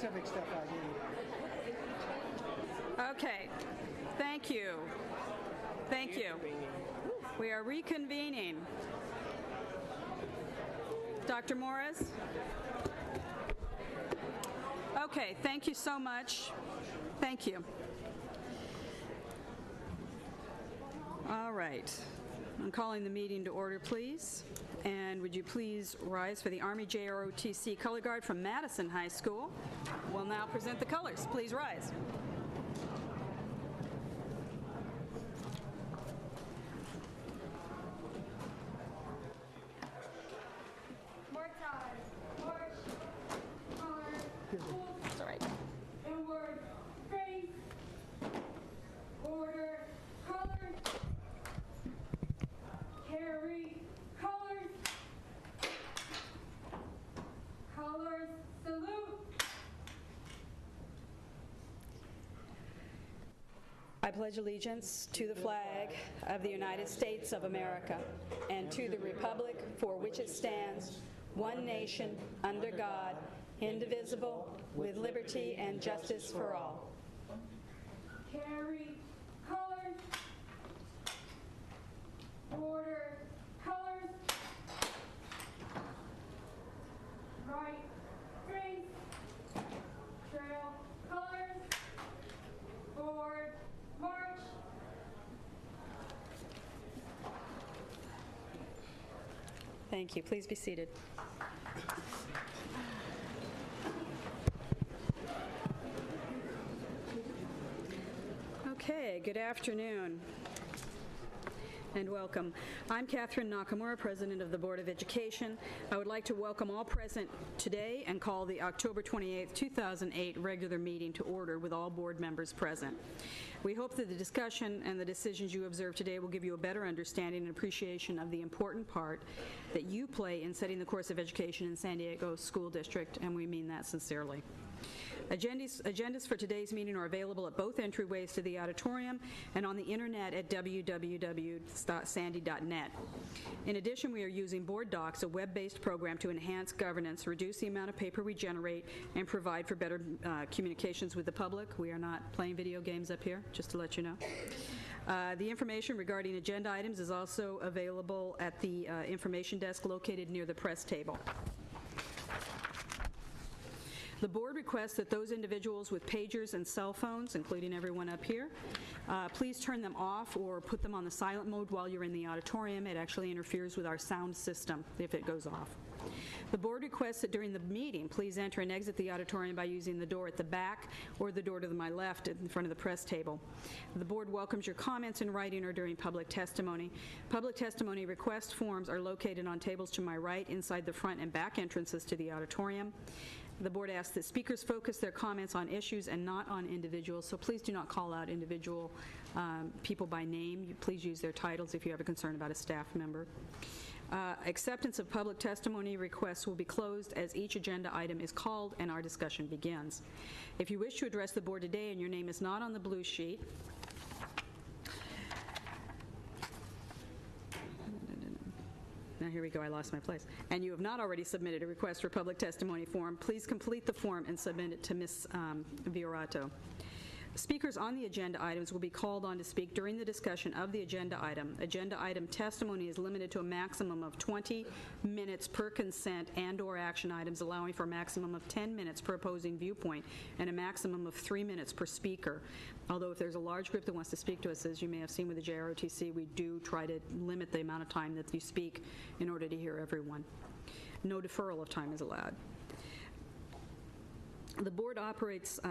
civic stuff I need. Okay. Thank you. Thank you. We are reconvening. Dr. Morris? Okay, thank you so much. Thank you. All right. I'm calling the meeting to order, please. And would you please rise for the Army JROTC Color Guard from Madison High School. We'll now present the colors. Please rise. That's all right. Inward, face, order, colors, carry, colors, colors, salute. I pledge allegiance to the flag of the United States of America and to the republic for which it stands, one nation, under God, indivisible, with liberty and justice for all. Carry, colors, order, colors, right, face, trail, colors, forward, march. Thank you. Please be seated. Okay, good afternoon and welcome. I'm Catherine Nakamura, President of the Board of Education. I would like to welcome all present today and call the October 28, 2008 regular meeting to order with all board members present. We hope that the discussion and the decisions you observe today will give you a better understanding and appreciation of the important part that you play in setting the course of education in San Diego School District, and we mean that sincerely. Agendas for today's meeting are available at both entryways to the auditorium and on the internet at www.sandy.net. In addition, we are using Board Docs, a web-based program to enhance governance, reduce the amount of paper we generate, and provide for better communications with the public. We are not playing video games up here, just to let you know. The information regarding agenda items is also available at the information desk located near the press table. The board requests that those individuals with pagers and cell phones, including everyone up here, please turn them off or put them on the silent mode while you're in the auditorium. It actually interferes with our sound system if it goes off. The board requests that during the meeting, please enter and exit the auditorium by using the door at the back or the door to my left in front of the press table. The board welcomes your comments in writing or during public testimony. Public testimony request forms are located on tables to my right inside the front and back entrances to the auditorium. The board asks that speakers focus their comments on issues and not on individuals, so please do not call out individual people by name. Please use their titles if you have a concern about a staff member. Acceptance of public testimony requests will be closed as each agenda item is called and our discussion begins. If you wish to address the board today and your name is not on the blue sheet, now here we go, I lost my place. And you have not already submitted a request for public testimony form, please complete the form and submit it to Ms. Viorato. Speakers on the agenda items will be called on to speak during the discussion of the agenda item. Agenda item testimony is limited to a maximum of 20 minutes per consent and/or action items, allowing for a maximum of 10 minutes per opposing viewpoint and a maximum of 3 minutes per speaker. Although if there's a large group that wants to speak to us, as you may have seen with the JROTC, we do try to limit the amount of time that you speak in order to hear everyone. No deferral of time is allowed. The board operates,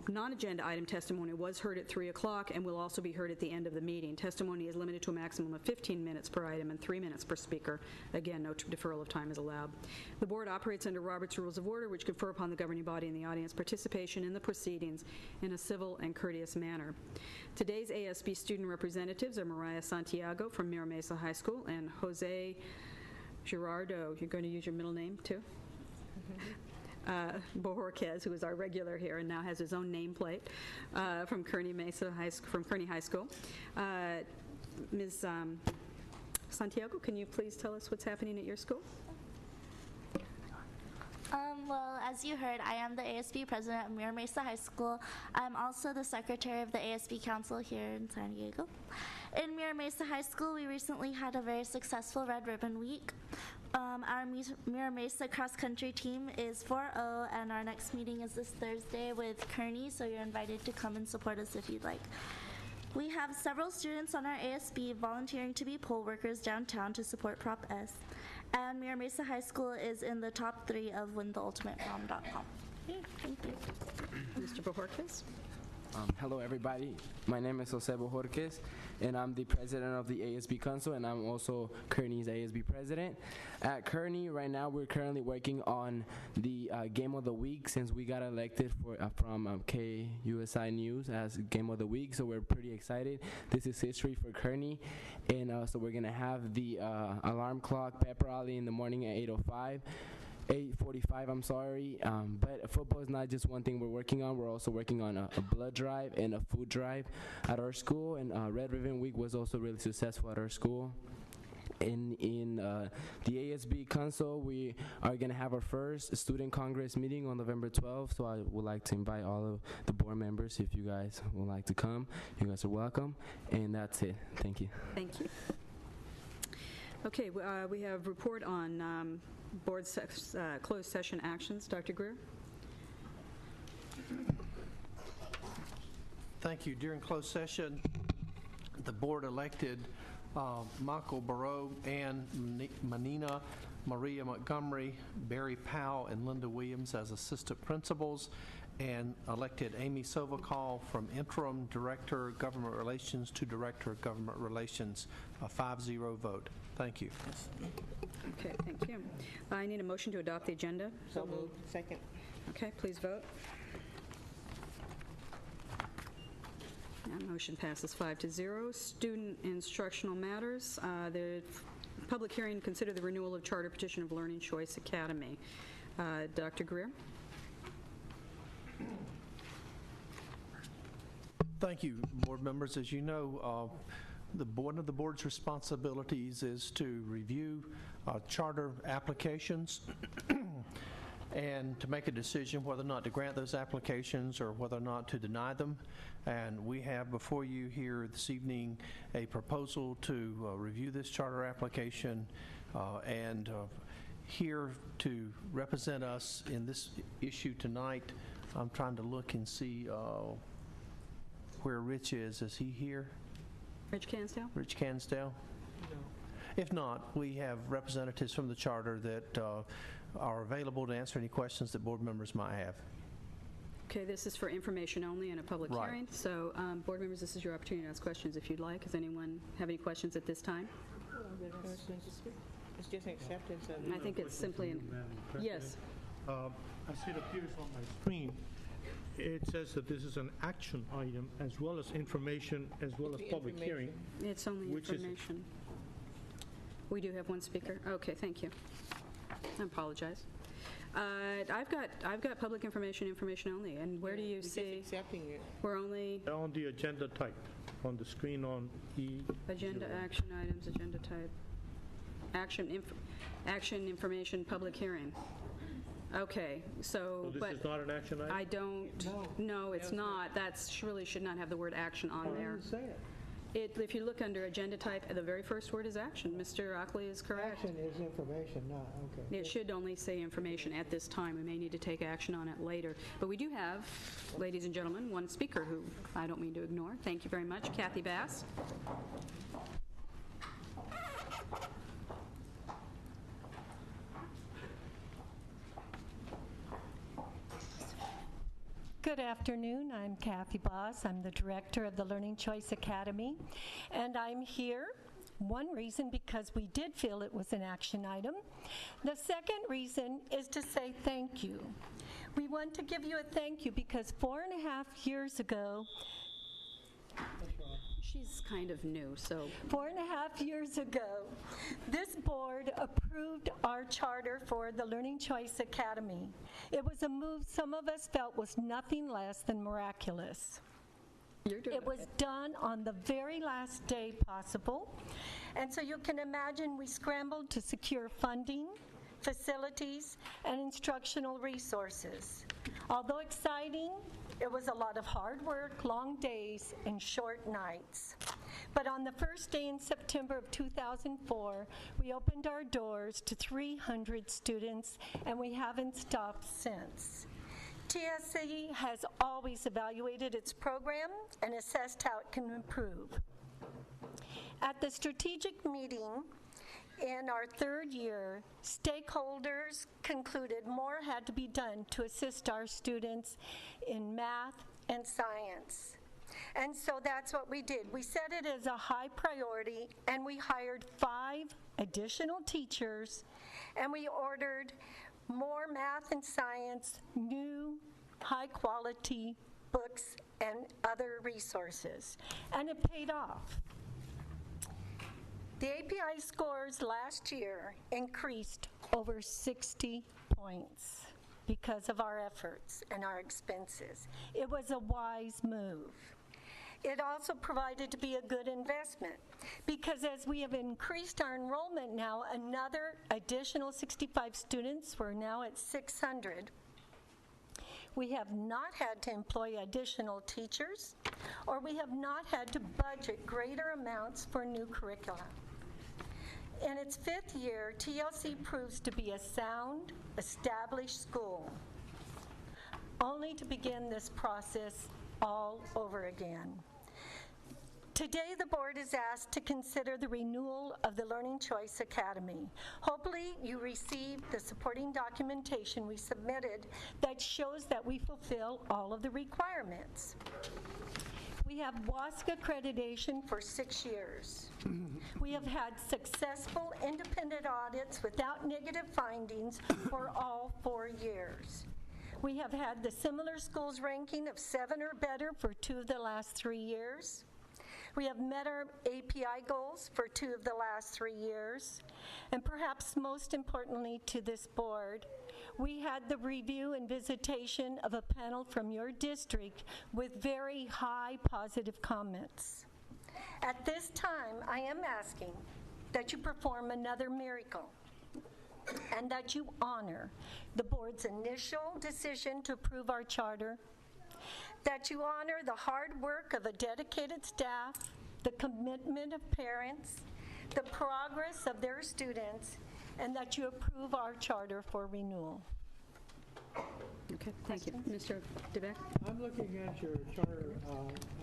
non-agenda item testimony was heard at 3 o'clock and will also be heard at the end of the meeting. Testimony is limited to a maximum of 15 minutes per item and 3 minutes per speaker. Again, no deferral of time is allowed. The board operates under Robert's Rules of Order, which confer upon the governing body and the audience participation in the proceedings in a civil and courteous manner. Today's ASB student representatives are Mariah Santiago from Mira Mesa High School and Jose Gerardo. You're going to use your middle name, too? Bohorquez, who is our regular here and now has his own nameplate, from Kearney High School. Ms. Santiago, can you please tell us what's happening at your school? Well, as you heard, I am the ASB president of Mira Mesa High School. I'm also the secretary of the ASB Council here in San Diego. In Mira Mesa High School, we recently had a very successful Red Ribbon Week. Our Mira Mesa cross-country team is 4-0, and our next meeting is this Thursday with Kearney, so you're invited to come and support us if you'd like. We have several students on our ASB volunteering to be poll workers downtown to support Prop S. And Mira Mesa High School is in the top 3 of wintheultimateprom.com. Thank you. Mr. Bojorquez? Hello, everybody. My name is Jose Bojorquez, and I'm the president of the ASB Council, and I'm also Kearney's ASB president. At Kearney, right now, we're currently working on the Game of the Week since we got elected from KUSI News as Game of the Week, so we're pretty excited. This is history for Kearney, and so we're going to have the alarm clock pep rally in the morning at 8:45, I'm sorry. But football is not just one thing we're working on. We're also working on a blood drive and a food drive at our school. And Red Ribbon Week was also really successful at our school. In the ASB Council, we are going to have our first Student Congress meeting on November 12th. So I would like to invite all of the board members, if you guys would like to come. You guys are welcome. And that's it. Thank you. Thank you. Okay, we have report on board closed session actions. Dr. Greer? Thank you. During closed session, the board elected Michael Barreau, Ann Manina, Maria Montgomery, Barry Powell, and Linda Williams as assistant principals, and elected Amy Sovakal from interim director of government relations to director of government relations, a 5-0 vote. Thank you. Okay, thank you. I need a motion to adopt the agenda. So moved. Second. Okay, please vote. And motion passes 5-0. Student instructional matters. The public hearing, consider the renewal of charter petition of Learning Choice Academy. Dr. Greer? Thank you, board members. As you know, one of the board's responsibilities is to review charter applications and to make a decision whether or not to grant those applications or whether or not to deny them. And we have before you here this evening a proposal to review this charter application and here to represent us in this issue tonight. I'm trying to look and see where Rich is. Is he here? Rich Cansdale? Rich Cansdale? No. If not, we have representatives from the charter that are available to answer any questions that board members might have. Okay, this is for information only and a public Right. hearing. So, board members, this is your opportunity to ask questions if you'd like. Does anyone have any questions at this time? It's just an acceptance of. I think it's simply yes. As it appears on my screen, it says that this is an action item as well as information, as well as public hearing. It's only Which is it? information. We do have one speaker. Okay, thank you. I apologize. I've got public information only. And where do you Just see? accepting it. We're only On the agenda type, on the screen on E. agenda action items, agenda type, action information, public hearing. Okay, So this is not an action item? I don't, no, it's not. That really should not have the word action on there. If you look under agenda type, the very first word is action. Mr. Ockley is correct. Action is information, not, okay. It should only say information at this time. We may need to take action on it later. But we do have, ladies and gentlemen, one speaker who I don't mean to ignore. Thank you very much. Kathy Bass. Good afternoon. I'm Kathy Boss. I'm the director of the Learning Choice Academy, and I'm here. One reason, because we did feel it was an action item. The second reason is to say thank you. We want to give you a thank you because 4.5 years ago, She's kind of new, so 4.5 years ago, this board approved our charter for the Learning Choice Academy. It was a move some of us felt was nothing less than miraculous. you're doing It was done on the very last day possible. And so you can imagine we scrambled to secure funding, facilities, and instructional resources. Although exciting, it was a lot of hard work, long days, and short nights. But on the first day in September of 2004, we opened our doors to 300 students, and we haven't stopped since. TSC has always evaluated its program and assessed how it can improve. At the strategic meeting in our third year, stakeholders concluded more had to be done to assist our students in math and science. And so that's what we did. We set it as a high priority, and we hired 5 additional teachers, and we ordered more math and science, new, high-quality books and other resources. And it paid off. The API scores last year increased over 60 points because of our efforts and our expenses. It was a wise move. It also provided to be a good investment because as we have increased our enrollment now, another additional 65 students, we're now at 600. We have not had to employ additional teachers, or we have not had to budget greater amounts for new curricula. In its 5th year, TLC proves to be a sound, established school, only to begin this process all over again. Today, the board is asked to consider the renewal of the Learning Choice Academy. Hopefully, you received the supporting documentation we submitted that shows that we fulfill all of the requirements. We have WASC accreditation for 6 years. We have had successful independent audits without negative findings for all 4 years. We have had the Similar Schools ranking of 7 or better for 2 of the last 3 years. We have met our API goals for 2 of the last 3 years. And perhaps most importantly to this board, we had the review and visitation of a panel from your district with very high positive comments. At this time, I am asking that you perform another miracle and that you honor the board's initial decision to approve our charter, that you honor the hard work of a dedicated staff, the commitment of parents, the progress of their students, and that you approve our charter for renewal. Okay, thank you. Mr. DeBeck? I'm looking at your charter,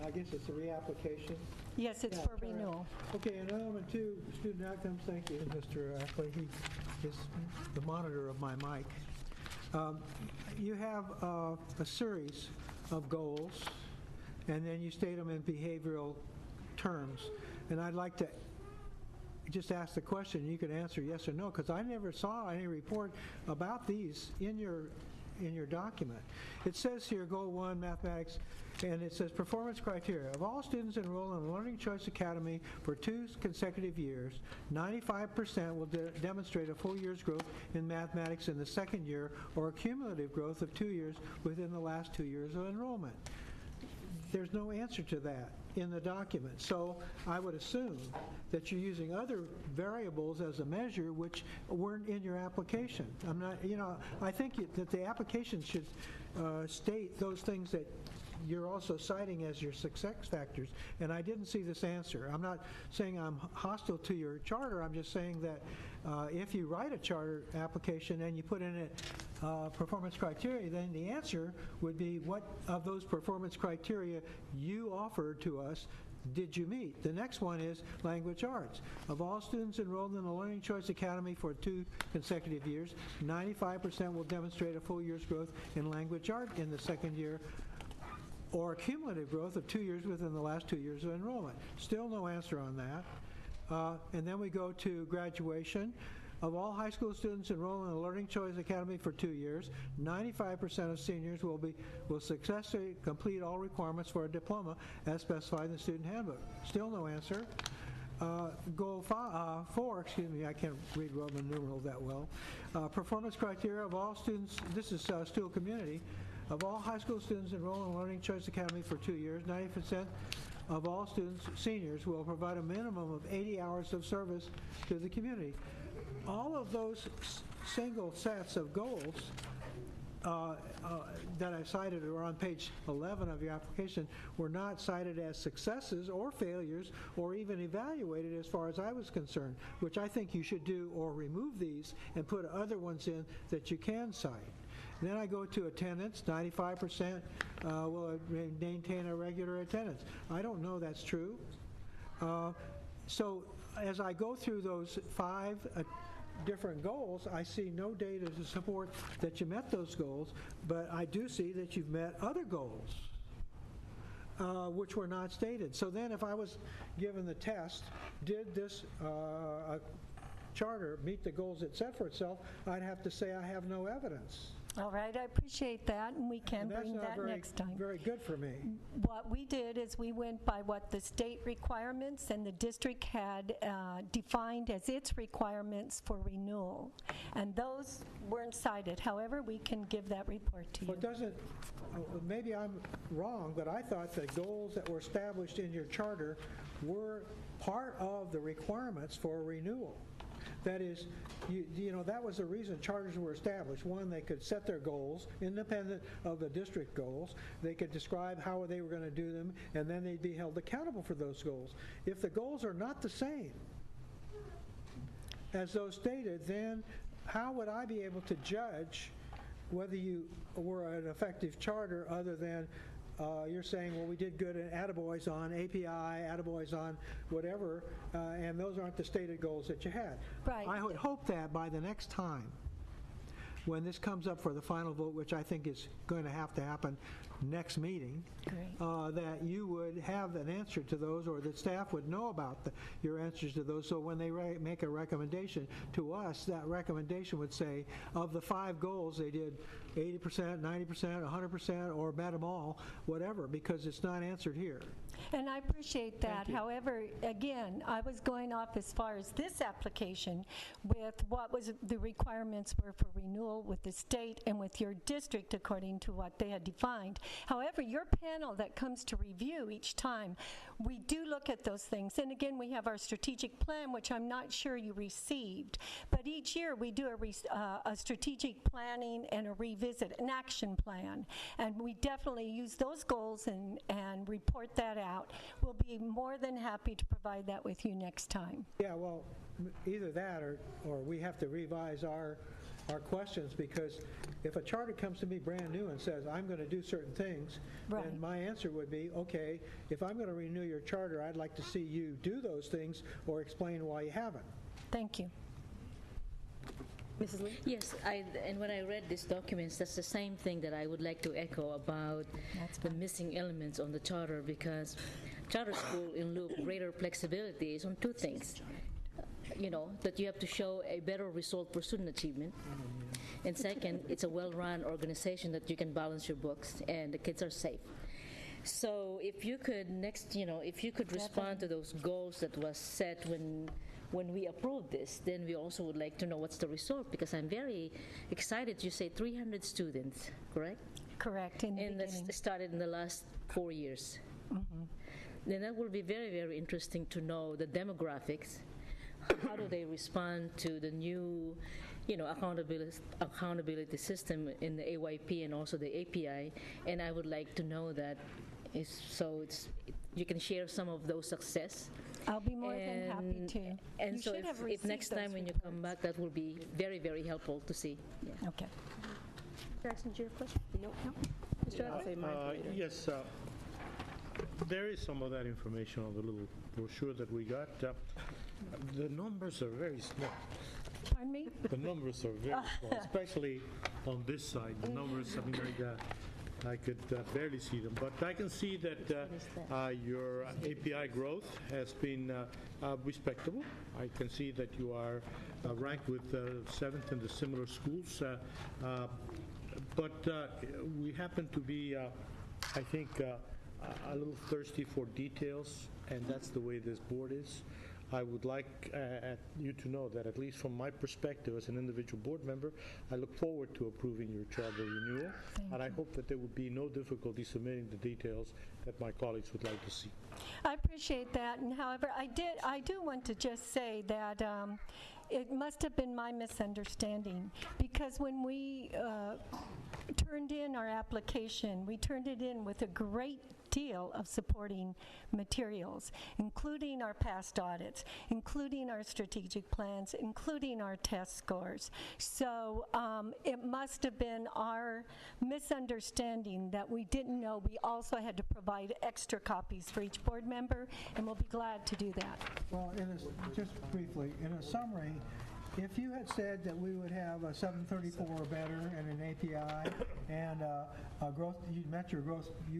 I guess it's a reapplication. Yes, it's Yeah, for charter. renewal. Okay, and element 2, student outcomes, thank you, Mr. Ackley. He is the monitor of my mic. You have a series of goals, and then you state them in behavioral terms. And I'd like to just ask the question, you can answer yes or no, because I never saw any report about these in your document. It says here, Goal 1, mathematics, and it says performance criteria. Of all students enrolled in the Learning Choice Academy for 2 consecutive years, 95% will demonstrate a full year's growth in mathematics in the 2nd year, or a cumulative growth of 2 years within the last 2 years of enrollment. There's no answer to that in the document. So I would assume that you're using other variables as a measure which weren't in your application. I'm not, I think that the application should state those things that you're also citing as your success factors, and I didn't see this answer. I'm not saying I'm hostile to your charter, I'm just saying that if you write a charter application and you put in it performance criteria, then the answer would be what of those performance criteria you offered to us did you meet? The next one is language arts. Of all students enrolled in the Learning Choice Academy for 2 consecutive years, 95% will demonstrate a full year's growth in language art in the 2nd year, or a cumulative growth of 2 years within the last 2 years of enrollment. Still no answer on that. And then we go to graduation. Of all high school students enrolled in the Learning Choice Academy for 2 years, 95% of seniors will successfully complete all requirements for a diploma as specified in the student handbook. Still no answer. Goal 4, I can't read Roman numerals that well. Performance criteria of all students, this is Stewart Community, of all high school students enrolled in the Learning Choice Academy for 2 years, 90% of all students, seniors, will provide a minimum of 80 hours of service to the community. All of those single sets of goals that I cited are on page 11 of your application were not cited as successes or failures or even evaluated as far as I was concerned, which I think you should do, or remove these and put other ones in that you can cite. Then I go to attendance, 95% will maintain a regular attendance. I don't know that's true. So as I go through those 5 different goals, I see no data to support that you met those goals, but I do see that you've met other goals, which were not stated. So then if I was given the test, did this charter meet the goals it set for itself, I'd have to say I have no evidence. All right, I appreciate that, and we can And that's bring not that next time. very good for me. What we did is we went by what the state requirements and the district had defined as its requirements for renewal, and those weren't cited. However, we can give that report to you. Well, it doesn't, maybe I'm wrong, but I thought the goals that were established in your charter were part of the requirements for renewal. That is, you know, that was the reason charters were established. One, they could set their goals, independent of the district goals. They could describe how they were going to do them, and then they'd be held accountable for those goals. If the goals are not the same as those stated, then how would I be able to judge whether you were an effective charter other than you're saying, well, we did good at attaboys on API, attaboys on whatever, and those aren't the stated goals that you had. Right. I would hope that by the next time, when this comes up for the final vote, which I think is going to happen next meeting, that you would have an answer to those, or that staff would know about your answers to those, so when they make a recommendation to us, that recommendation would say, of the 5 goals, they did 80%, 90%, 100%, or met them all, whatever, because it's not answered here. And I appreciate that. However, again, I was going off as far as this application with what was the requirements were for renewal with the state and with your district according to what they had defined. However, your panel that comes to review each time, we do look at those things. And again, we have our strategic plan, which I'm not sure you received. But each year we do a strategic planning and a revisit, an action plan. And we definitely use those goals and report that out. We'll be more than happy to provide that with you next time. Yeah, well, either that or we have to revise our questions, because if a charter comes to me brand new and says, I'm going to do certain things, then my answer would be, okay, if I'm going to renew your charter, I'd like to see you do those things or explain why you haven't. Thank you. Mrs. Lee? Yes, and when I read these documents, that's the same thing that I would like to echo about the missing elements on the charter, because charter school, in lieu of greater flexibility, is on 2 things. You know, that you have to show a better result for student achievement. And second, it's a well-run organization that you can balance your books and the kids are safe. So if you could if you could respond to those goals that was set when we approved this, then we also would like to know what's the result, because I'm very excited. You say 300 students, correct? Correct. And that's started in the last 4 years. Mm-hmm. Then that will be very, very interesting to know the demographics. How do they respond to the new, accountability system in the AYP and also the API? And I would like to know that, you can share some of those success. I'll be more than happy to. And so if next time when you come back, that will be very, very helpful to see. Yeah. Okay. Jackson, do you have a question? No. Mr. Adams? Yes, there is some of that information on the little brochure that we got. The numbers are very small. Pardon me? The numbers are very small, especially on this side. The numbers, I could barely see them. But I can see that your API growth has been respectable. I can see that you are ranked with 7th in the similar schools. But we happen to be, I think, a little thirsty for details, and that's the way this board is. I would like you to know that, at least from my perspective as an individual board member, I look forward to approving your charter renewal, and I hope that there would be no difficulty submitting the details that my colleagues would like to see. I appreciate that, and however, I do want to just say that it must have been my misunderstanding, because when we turned in our application, we turned it in with a great deal of supporting materials, including our past audits, including our strategic plans, including our test scores. So it must have been our misunderstanding that we didn't know we also had to provide extra copies for each board member, and we'll be glad to do that. Well, just briefly, in a summary, if you had said that we would have a 734 or better and an API and a growth, you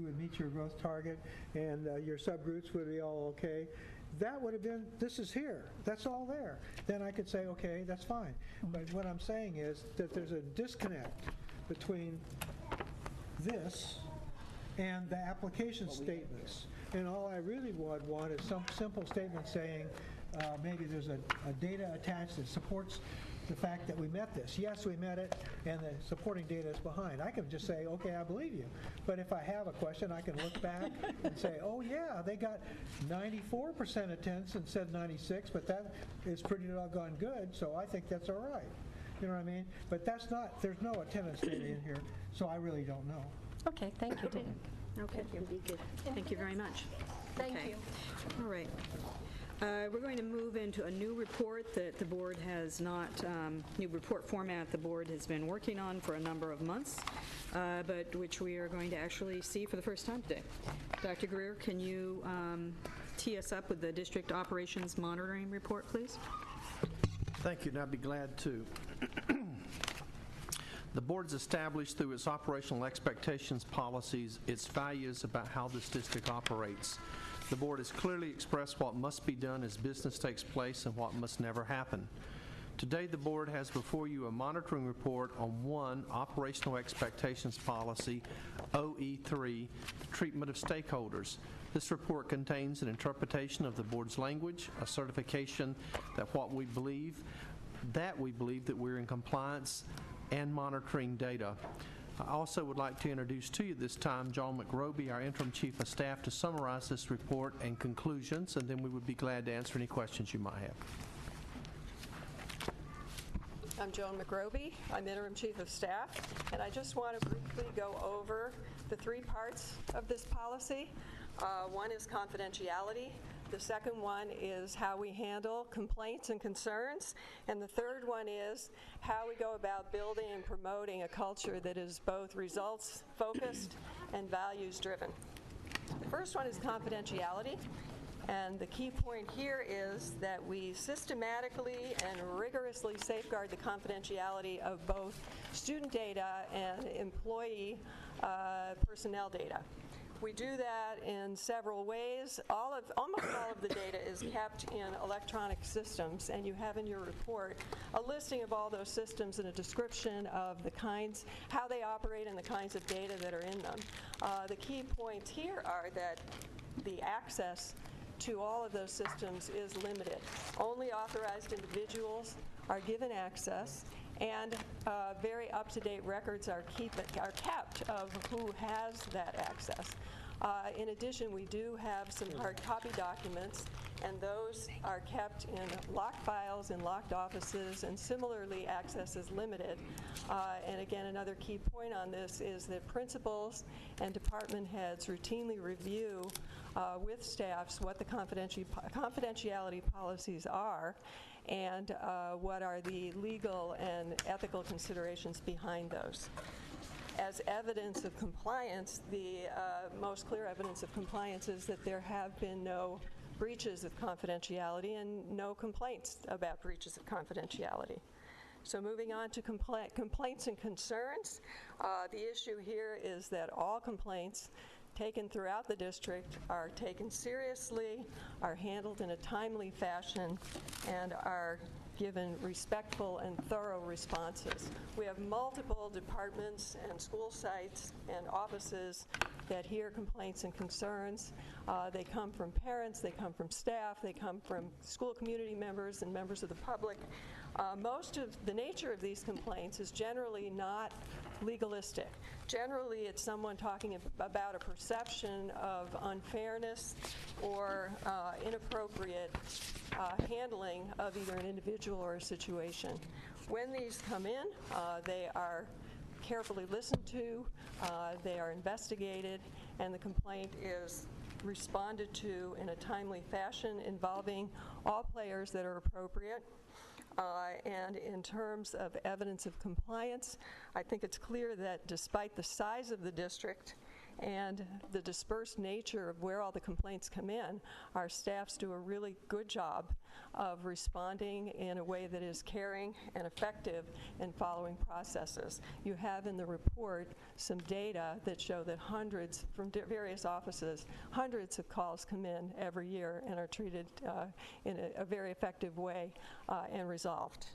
would meet your growth target, and your subgroups would be all okay, that would have been, this is here, that's all there. Then I could say, okay, that's fine. But what I'm saying is that there's a disconnect between this and the application statements. And all I really would want is some simple statement saying, maybe there's a data attached that supports the fact that we met this. Yes, we met it, and the supporting data is behind. I can just say, okay, I believe you. But if I have a question, I can look back and say, oh yeah, they got 94% attendance and said 96, but that is pretty doggone good, so I think that's all right. You know what I mean? But that's not, there's no attendance data in here, so I really don't know. Okay, thank you, Dan. Okay. Thank you very much. Thank Okay. you. All right. We're going to move into a new report that the board has not, new report format the board has been working on for a number of months, but which we are going to actually see for the first time today. Dr. Greer, can you tee us up with the district operations monitoring report, please? Thank you, and I'd be glad to. The board's established through its operational expectations policies its values about how this district operates. The board has clearly expressed what must be done as business takes place and what must never happen. Today, the board has before you a monitoring report on one operational expectations policy, OE3, the treatment of stakeholders. This report contains an interpretation of the board's language, a certification that we believe that we're in compliance, and monitoring data. I also would like to introduce to you this time John McRoby, our interim chief of staff, to summarize this report and conclusions, and then we would be glad to answer any questions you might have. I'm Joan McRoby. I'm interim chief of staff, and I just want to briefly go over the three parts of this policy. One is confidentiality. The second one is how we handle complaints and concerns. And the third one is how we go about building and promoting a culture that is both results-focused and values-driven. The first one is confidentiality. And the key point here is that we systematically and rigorously safeguard the confidentiality of both student data and employee personnel data. We do that in several ways. Almost all of the data is kept in electronic systems, and you have in your report a listing of all those systems and a description of the kinds, how they operate and the kinds of data that are in them. The key points here are that the access to all of those systems is limited. Only authorized individuals are given access, and very up-to-date records are kept of who has that access. In addition, we do have some hard copy documents, and those are kept in locked files in locked offices, and similarly, access is limited. And again, another key point on this is that principals and department heads routinely review with staffs what the confidentiality policies are, and what are the legal and ethical considerations behind those. As evidence of compliance, the most clear evidence of compliance is that there have been no breaches of confidentiality and no complaints about breaches of confidentiality. So moving on to complaints and concerns, the issue here is that all complaints taken throughout the district are taken seriously, are handled in a timely fashion, and are given respectful and thorough responses. We have multiple departments and school sites and offices that hear complaints and concerns. They come from parents, they come from staff, they come from school community members and members of the public. Most of the nature of these complaints is generally not legalistic. Generally, it's someone talking about a perception of unfairness or inappropriate handling of either an individual or a situation. When these come in, they are carefully listened to, they are investigated, and the complaint is responded to in a timely fashion involving all players that are appropriate. And in terms of evidence of compliance, I think it's clear that despite the size of the district and the dispersed nature of where all the complaints come in, our staffs do a really good job of responding in a way that is caring and effective in following processes. You have in the report some data that show that hundreds from various offices, hundreds of calls come in every year and are treated in a very effective way and resolved.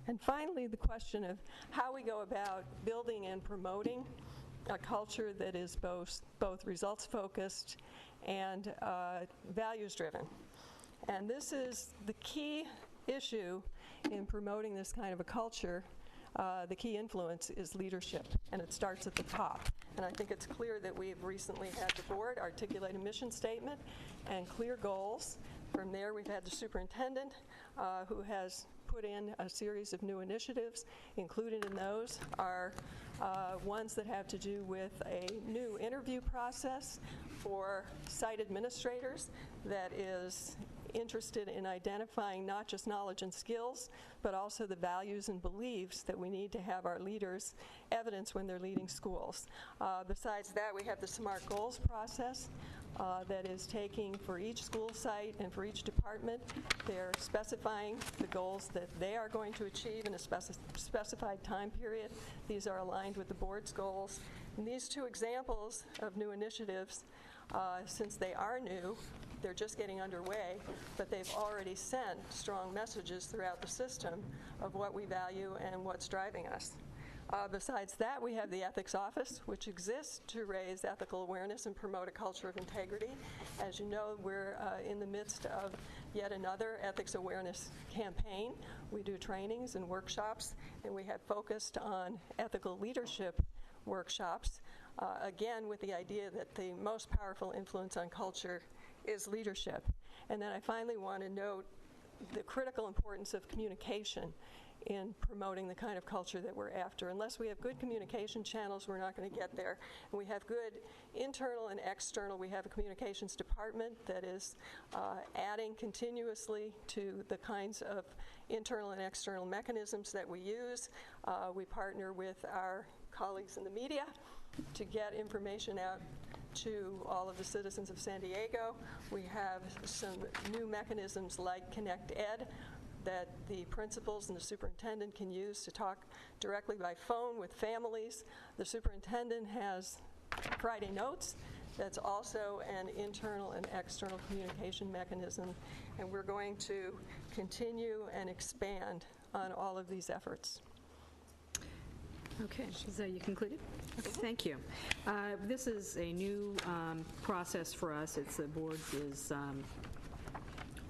And finally, the question of how we go about building and promoting a culture that is both results-focused and values-driven. And this is the key issue in promoting this kind of a culture. The key influence is leadership, and it starts at the top. And I think it's clear that we've recently had the board articulate a mission statement and clear goals. From there, we've had the superintendent who has put in a series of new initiatives. Included in those are ones that have to do with a new interview process for site administrators that is interested in identifying not just knowledge and skills, but also the values and beliefs that we need to have our leaders evidence when they're leading schools. Besides that, we have the SMART goals process that is taking for each school site and for each department. They're specifying the goals that they are going to achieve in a specified time period. These are aligned with the board's goals. And these two examples of new initiatives, since they are new, they're just getting underway, but they've already sent strong messages throughout the system of what we value and what's driving us. Besides that, we have the Ethics Office, which exists to raise ethical awareness and promote a culture of integrity. As you know, we're in the midst of yet another ethics awareness campaign. We do trainings and workshops, and we have focused on ethical leadership workshops, again with the idea that the most powerful influence on culture is leadership. And then I finally want to note the critical importance of communication in promoting the kind of culture that we're after. Unless we have good communication channels, we're not going to get there. And we have good internal and external. We have a communications department that is adding continuously to the kinds of internal and external mechanisms that we use. We partner with our colleagues in the media to get information out to all of the citizens of San Diego. We have some new mechanisms like Connect Ed that the principals and the superintendent can use to talk directly by phone with families. The superintendent has Friday Notes. That's also an internal and external communication mechanism, and we're going to continue and expand on all of these efforts. Okay, so you concluded? Okay, thank you. This is a new process for us. It's the board is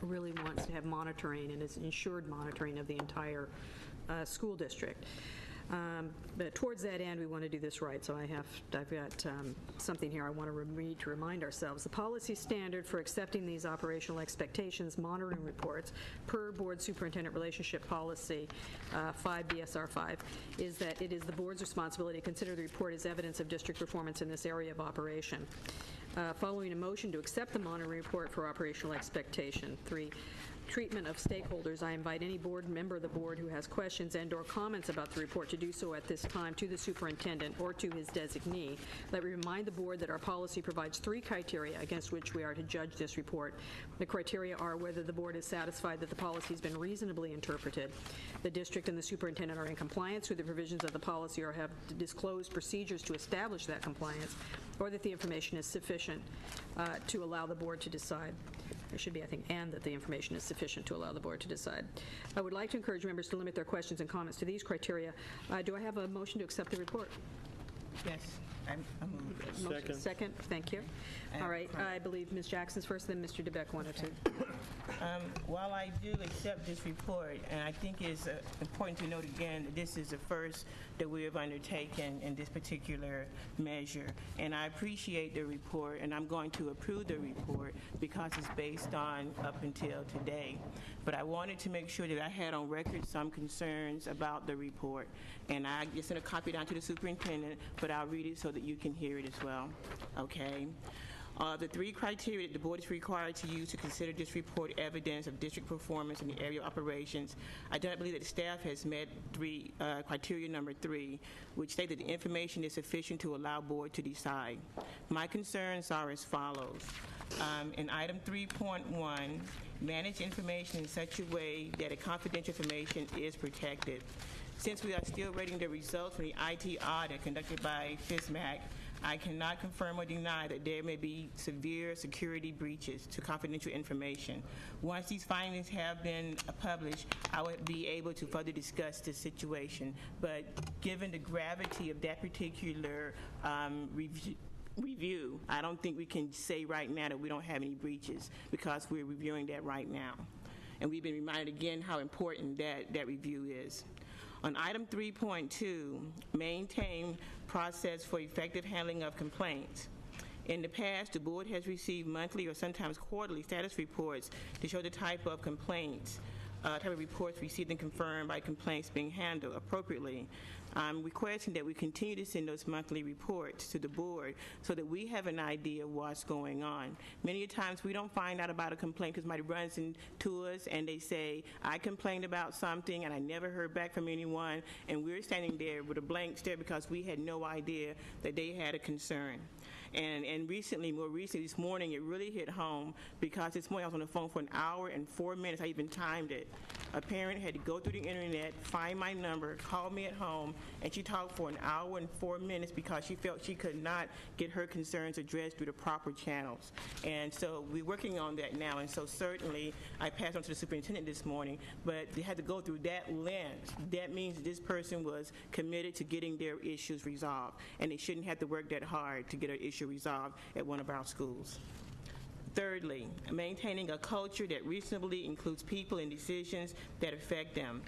really wants to have monitoring, and it's ensured monitoring of the entire school district. But towards that end, we want to do this right. So I've got something here I want to read to remind ourselves. The policy standard for accepting these operational expectations monitoring reports per board superintendent relationship policy 5 BSR 5 is that it is the board's responsibility to consider the report as evidence of district performance in this area of operation. Following a motion to accept the monitoring report for operational expectation 3, treatment of stakeholders, I invite any board member of the board who has questions and/or comments about the report to do so at this time to the superintendent or to his designee. Let me remind the board that our policy provides 3 criteria against which we are to judge this report. The criteria are whether the board is satisfied that the policy has been reasonably interpreted, the district and the superintendent are in compliance with the provisions of the policy or have disclosed procedures to establish that compliance, or that the information is sufficient to allow the board to decide. There should be, I think, and that the information is sufficient to allow the board to decide. I would like to encourage members to limit their questions and comments to these criteria. Do I have a motion to accept the report? Yes, I move this. Second. Second, thank you. All right, I believe Ms. Jackson's first, then Mr. DeBeck wanted to. While I do accept this report, and I think it's important to note again that this is the first that we have undertaken in this particular measure, and I appreciate the report, and I'm going to approve the report because it's based on up until today. But I wanted to make sure that I had on record some concerns about the report, and I just sent a copy down to the superintendent, but I'll read it so that you can hear it as well. Okay. The 3 criteria that the board is required to use to consider this report evidence of district performance in the area of operations. I do not believe that the staff has met criteria number 3, which state that the information is sufficient to allow board to decide. My concerns are as follows. In item 3.1, manage information in such a way that a confidential information is protected. Since we are still waiting the results from the IT audit conducted by FISMAC, I cannot confirm or deny that there may be severe security breaches to confidential information. Once these findings have been published, I would be able to further discuss this situation. But given the gravity of that particular review, I don't think we can say right now that we don't have any breaches because we're reviewing that right now. And we've been reminded again how important that review is. On item 3.2, maintain process for effective handling of complaints. In the past, the board has received monthly or sometimes quarterly status reports to show the type of complaints, type of reports received and confirmed by complaints being handled appropriately. I'm requesting that we continue to send those monthly reports to the board so that we have an idea of what's going on. Many times we don't find out about a complaint because somebody runs into us and they say, I complained about something and I never heard back from anyone, and we're standing there with a blank stare because we had no idea that they had a concern. And recently, more recently, this morning, it really hit home because this morning I was on the phone for an hour and 4 minutes. I even timed it. A parent had to go through the internet, find my number, call me at home, and she talked for an hour and 4 minutes because she felt she could not get her concerns addressed through the proper channels. And so we're working on that now. And so certainly, I passed on to the superintendent this morning, but they had to go through that lens. That means this person was committed to getting their issues resolved, and they shouldn't have to work that hard to get an issue resolved at one of our schools. Thirdly, maintaining a culture that reasonably includes people in decisions that affect them.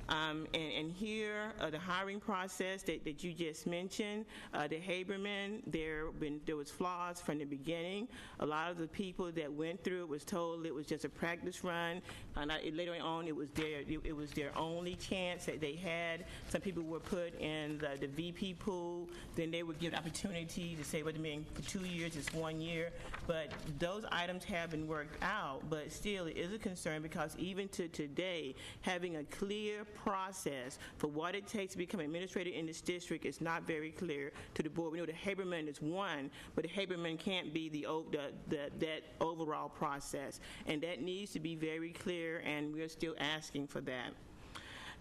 And here, the hiring process that you just mentioned, the Haberman, there was flaws from the beginning. A lot of the people that went through it was told it was just a practice run, and later on it was their only chance that they had. Some people were put in the VP pool, then they would give opportunity to say, well, I mean, for 2 years, it's 1 year. But those items have been worked out, but still it is a concern because even to today, having a clear process for what it takes to become an administrator in this district is not very clear to the board. We know the Haberman is one, but the Haberman can't be that overall process. And that needs to be very clear, and we're still asking for that.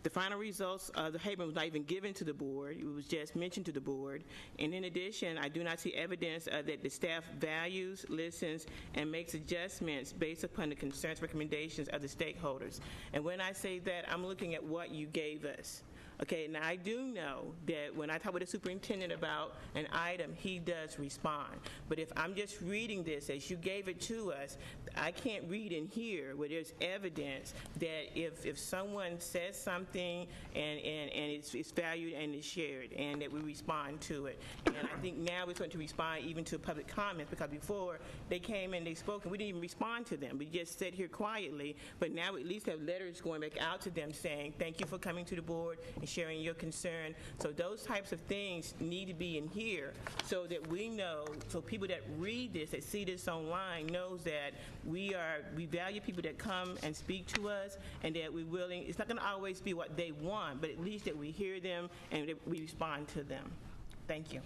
The final results of the Haberman was not even given to the board. It was just mentioned to the board. And in addition, I do not see evidence that the staff values, listens, and makes adjustments based upon the concerns, recommendations of the stakeholders. And when I say that, I'm looking at what you gave us. Okay, now I do know that when I talk with the superintendent about an item, he does respond. But if I'm just reading this as you gave it to us, I can't read in here where there's evidence that if someone says something and it's valued and it's shared and that we respond to it. And I think now we're going to respond even to public comments because before they came and they spoke and we didn't even respond to them. We just sat here quietly, but now we at least have letters going back out to them saying, thank you for coming to the board and sharing your concern. So those types of things need to be in here so that we know, so people that read this, that see this online, knows that we value people that come and speak to us and that we're willing. It's not going to always be what they want, but at least that we hear them and that we respond to them. Thank you.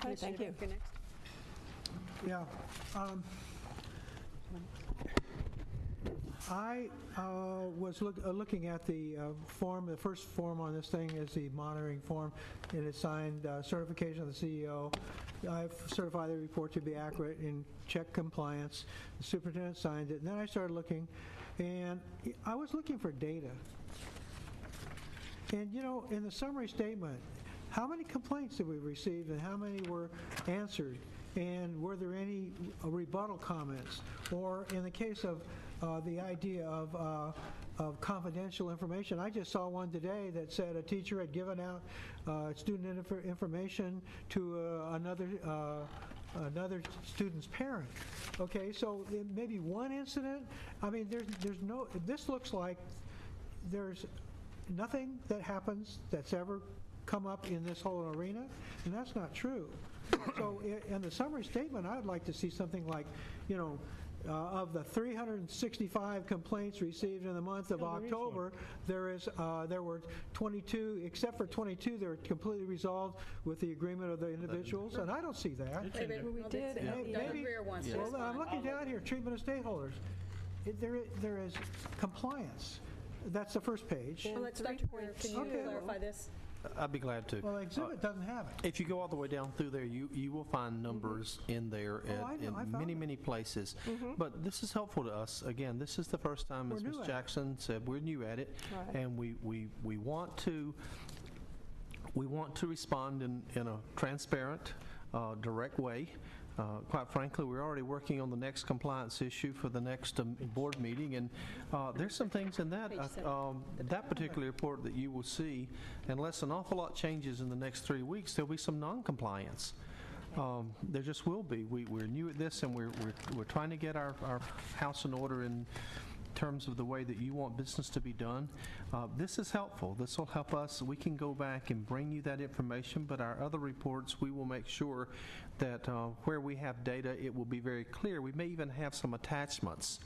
Okay, thank you. Yeah. I was looking at the form. The first form on this thing is the monitoring form. It is signed certification of the CEO. I've certified the report to be accurate and check compliance. The superintendent signed it. And then I started looking, and I was looking for data. And, you know, in the summary statement, how many complaints did we receive and how many were answered? And were there any rebuttal comments? Or in the case of the idea of confidential information, I just saw one today that said a teacher had given out student information to another student's parent. Okay, so maybe one incident. I mean, there's no. This looks like there's nothing that happens that's ever come up in this whole arena, and that's not true. So in the summary statement, I would like to see something like, you know, of the 365 complaints received in the month of October, there were 22, except for 22, they were completely resolved with the agreement of the individuals, and I don't see that. We did. Maybe, well, I'm looking down here, treatment of stakeholders. There is compliance. That's the first page. Well, let's Dr. Boyer, can you clarify this? I'd be glad to. Well, the exhibit doesn't have it. If you go all the way down through there, you will find numbers in there in many places. But this is helpful to us. Again, this is the first time, as Ms. Jackson said, we're new at it, and we want to respond in a transparent, direct way. Quite frankly, we're already working on the next compliance issue for the next board meeting, and there's some things in that particular report that you will see, unless an awful lot changes in the next 3 weeks, there'll be some non-compliance. There just will be. We're new at this, and we're trying to get our house in order in terms of the way that you want business to be done. This is helpful. This will help us. We can go back and bring you that information, but our other reports, we will make sure that where we have data, it will be very clear. We may even have some attachments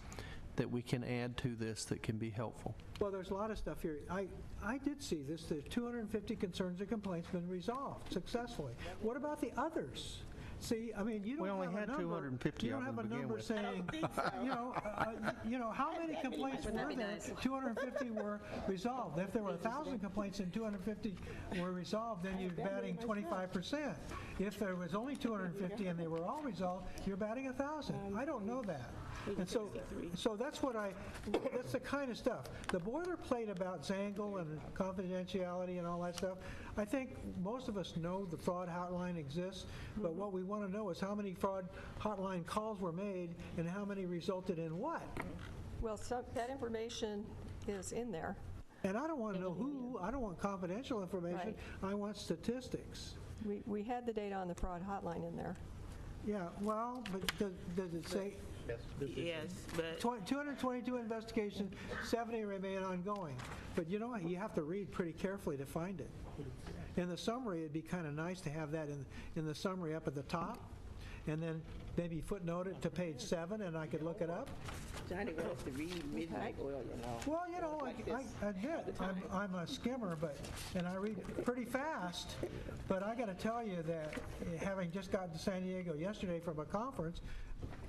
that we can add to this that can be helpful. Well, there's a lot of stuff here. I did see this. The 250 concerns and complaints been resolved successfully. What about the others? See, I mean, you don't have a number. We only had 250 you don't have a number saying, you know, how many complaints were there? 250 were resolved. If there were 1,000 complaints and 250 were resolved, then you're batting 25%. If there was only 250 and they were all resolved, you're batting 1,000. I don't know that. And so that's that's the kind of stuff. The boilerplate about Zangle and confidentiality and all that stuff, I think most of us know the fraud hotline exists, but what we want to know is how many fraud hotline calls were made and how many resulted in what. Well, that information is in there. And I don't want to know who. I don't want confidential information. Right. I want statistics. We had the data on the fraud hotline in there. Yeah, well, but does it say? Yes, but 222 investigations, 70 remain ongoing. But you know what? You have to read pretty carefully to find it. In the summary, it'd be kind of nice to have that in the summary up at the top, and then maybe footnote it to page 7, and I could look it up. Johnny wants to read Midnight Oil, you know. Well, you know, I admit I'm a skimmer, and I read pretty fast. But I got to tell you that having just gotten to San Diego yesterday from a conference,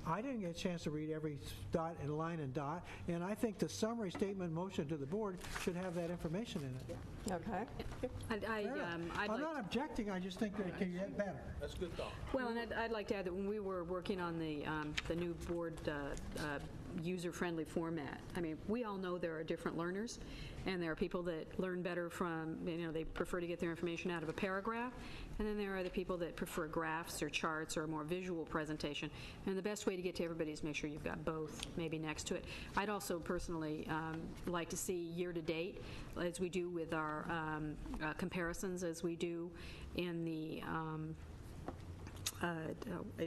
I didn't get a chance to read every dot and line and dot, and I think the summary statement motion to the board should have that information in it. Okay. I'm not objecting, I just think that it can get better. That's good thought. Well, and I'd like to add that when we were working on the new board user-friendly format, I mean, we all know there are different learners, and there are people that learn better from, they prefer to get their information out of a paragraph, and then there are the people that prefer graphs or charts or a more visual presentation. And the best way to get to everybody is make sure you've got both maybe next to it. I'd also personally like to see year-to-date, as we do with our comparisons, as we do in the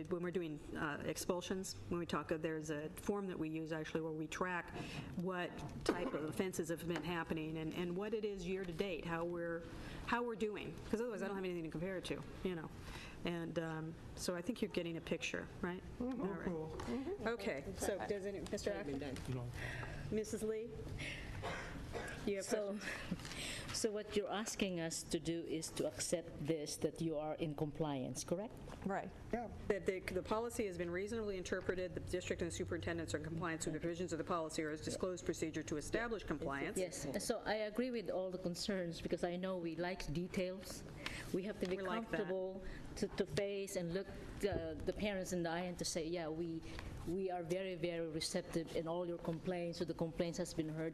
when we're doing expulsions, when we talk, there's a form that we use actually where we track what type of offenses have been happening and what it is year to date, how we're doing, because otherwise I don't have anything to compare it to, And so I think you're getting a picture, right? Mm-hmm. All right. Cool. Mm-hmm. Okay, so does it, Mr. Ackley? Mrs. Lee? You have questions? So what you're asking us to do is to accept this, that you are in compliance, correct? Right. Yeah. That the policy has been reasonably interpreted, the district and the superintendents are in compliance with the provisions of the policy or has disclosed procedure to establish compliance. Yes, so I agree with all the concerns because I know we like details. We have to be comfortable to face and look the parents in the eye and to say, yeah, we are very, very receptive in all your complaints, so the complaints has been heard.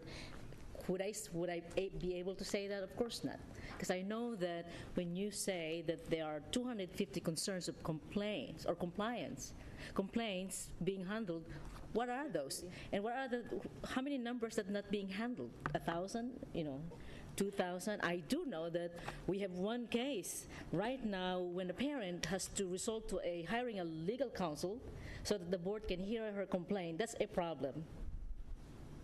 would I be able to say that? Of course not. Because I know that when you say that there are 250 concerns of complaints or compliance, complaints being handled, what are those? And what are how many numbers that not being handled? 1,000, 2,000? I do know that we have one case right now when a parent has to resort to hiring a legal counsel so that the board can hear her complaint. That's a problem.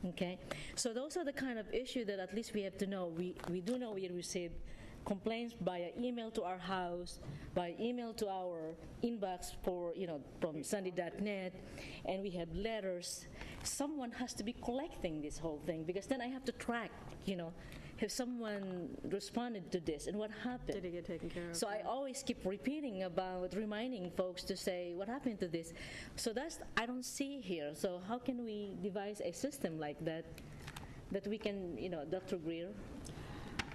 Okay? So those are the kind of issues that at least we have to know. We do know we receive complaints via email to our house, by email to our inbox from Sunday.net, and we have letters. Someone has to be collecting this whole thing, because then I have to track, have someone responded to this and what happened. Did it get taken care of? So I always keep repeating about reminding folks to say what happened to this. So I don't see here. So how can we devise a system like that we can, Dr. Greer?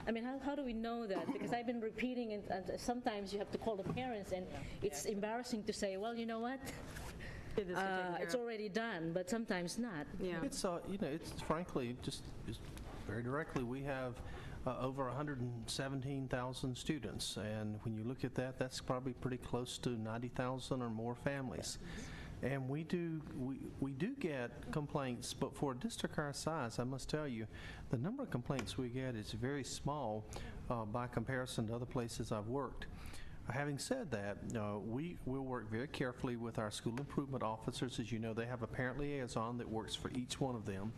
I mean, how do we know that? Because I've been repeating, and sometimes you have to call the parents, and it's embarrassing to say, well, you know what? It's already done, but sometimes not. Yeah. It's it's frankly just very directly. We have over 117,000 students, and when you look at that, that's probably pretty close to 90,000 or more families. And we do get complaints, but for a district our size, I must tell you, the number of complaints we get is very small by comparison to other places I've worked. Having said that, we will work very carefully with our school improvement officers. As you know, they have a parent liaison that works for each one of them.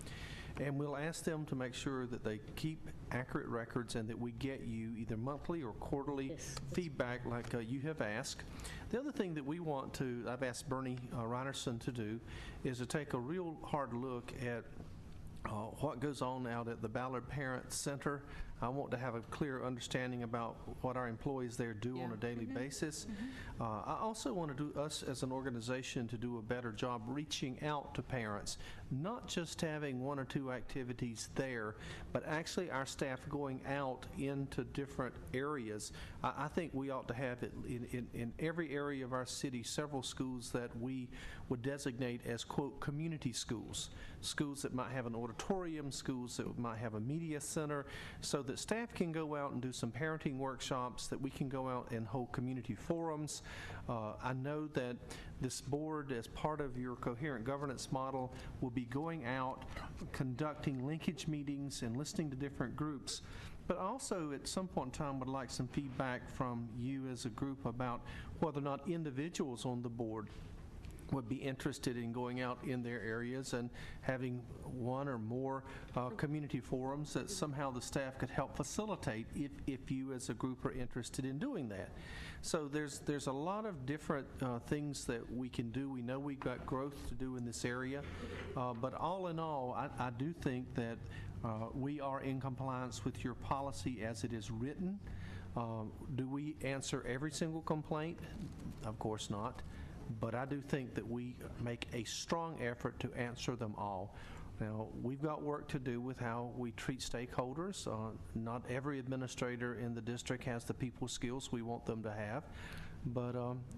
And we'll ask them to make sure that they keep accurate records and that we get you either monthly or quarterly feedback like you have asked. The other thing that we want to, I've asked Bernie Reinerson to do, is to take a real hard look at what goes on out at the Ballard Parent Center. I want to have a clear understanding about what our employees there do on a daily basis. I also want to do us as an organization to do a better job reaching out to parents, not just having one or two activities there, but actually our staff going out into different areas. I think we ought to have it in every area of our city, several schools that we would designate as, quote, community schools. Schools that might have an auditorium, schools that might have a media center, so that staff can go out and do some parenting workshops, that we can go out and hold community forums. I know that this board, as part of your coherent governance model, will be going out, conducting linkage meetings and listening to different groups. But also, at some point in time, would like some feedback from you as a group about whether or not individuals on the board would be interested in going out in their areas and having one or more community forums that somehow the staff could help facilitate if you as a group are interested in doing that. So there's a lot of different things that we can do. We know we've got growth to do in this area, but all in all, I do think that we are in compliance with your policy as it is written. Do we answer every single complaint? Of course not. But I do think that we make a strong effort to answer them all. Now, we've got work to do with how we treat stakeholders. Not every administrator in the district has the people skills we want them to have. But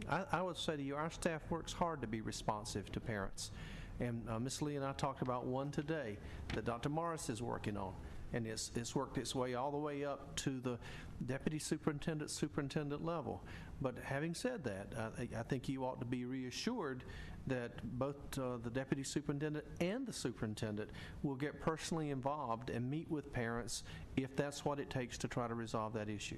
I would say to you, our staff works hard to be responsive to parents. And Ms. Lee and I talked about one today that Dr. Morris is working on. And it's worked its way all the way up to the deputy superintendent level. But having said that, I think you ought to be reassured that both the deputy superintendent and the superintendent will get personally involved and meet with parents if that's what it takes to try to resolve that issue.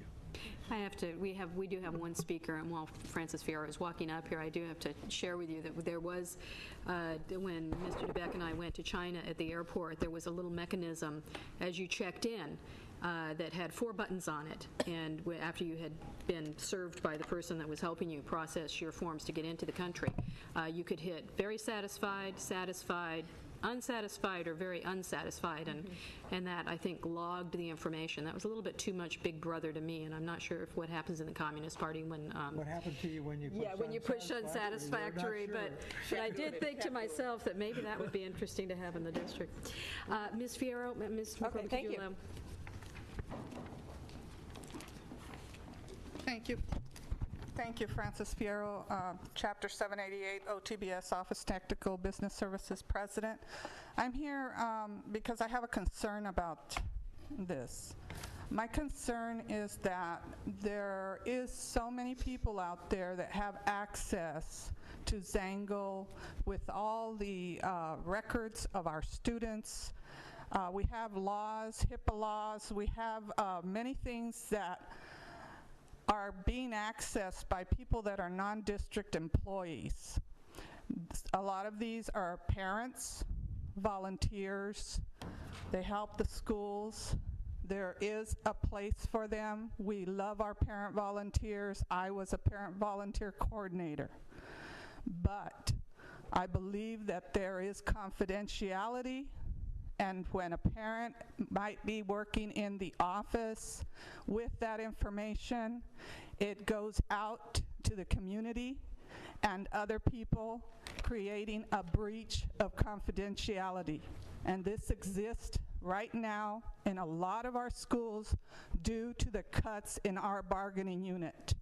We do have one speaker, and while Francis Fierro is walking up here, I do have to share with you that there was, when Mr. DeBeck and I went to China at the airport, there was a little mechanism as you checked in that had 4 buttons on it, and after you had been served by the person that was helping you process your forms to get into the country, you could hit very satisfied, satisfied, unsatisfied, or very unsatisfied, and that, I think, logged the information. That was a little bit too much Big Brother to me, and I'm not sure if what happens in the Communist Party when... what happened to you when you push when you push unsatisfactory, sure. but I did think to myself that maybe that would be interesting to have in the district. Ms. Fierro, Ms. McCormick, Okay, thank you. Thank you. Thank you, Francis Fierro, Chapter 788, OTBS Office Technical Business Services President. I'm here because I have a concern about this. My concern is that there is so many people out there that have access to Zangle with all the records of our students. We have laws, HIPAA laws, we have many things that are being accessed by people that are non-district employees. A lot of these are parents, volunteers, they help the schools. There is a place for them. We love our parent volunteers. I was a parent volunteer coordinator. But I believe that there is confidentiality, and when a parent might be working in the office with that information, it goes out to the community and other people, creating a breach of confidentiality. And this exists right now in a lot of our schools due to the cuts in our bargaining unit.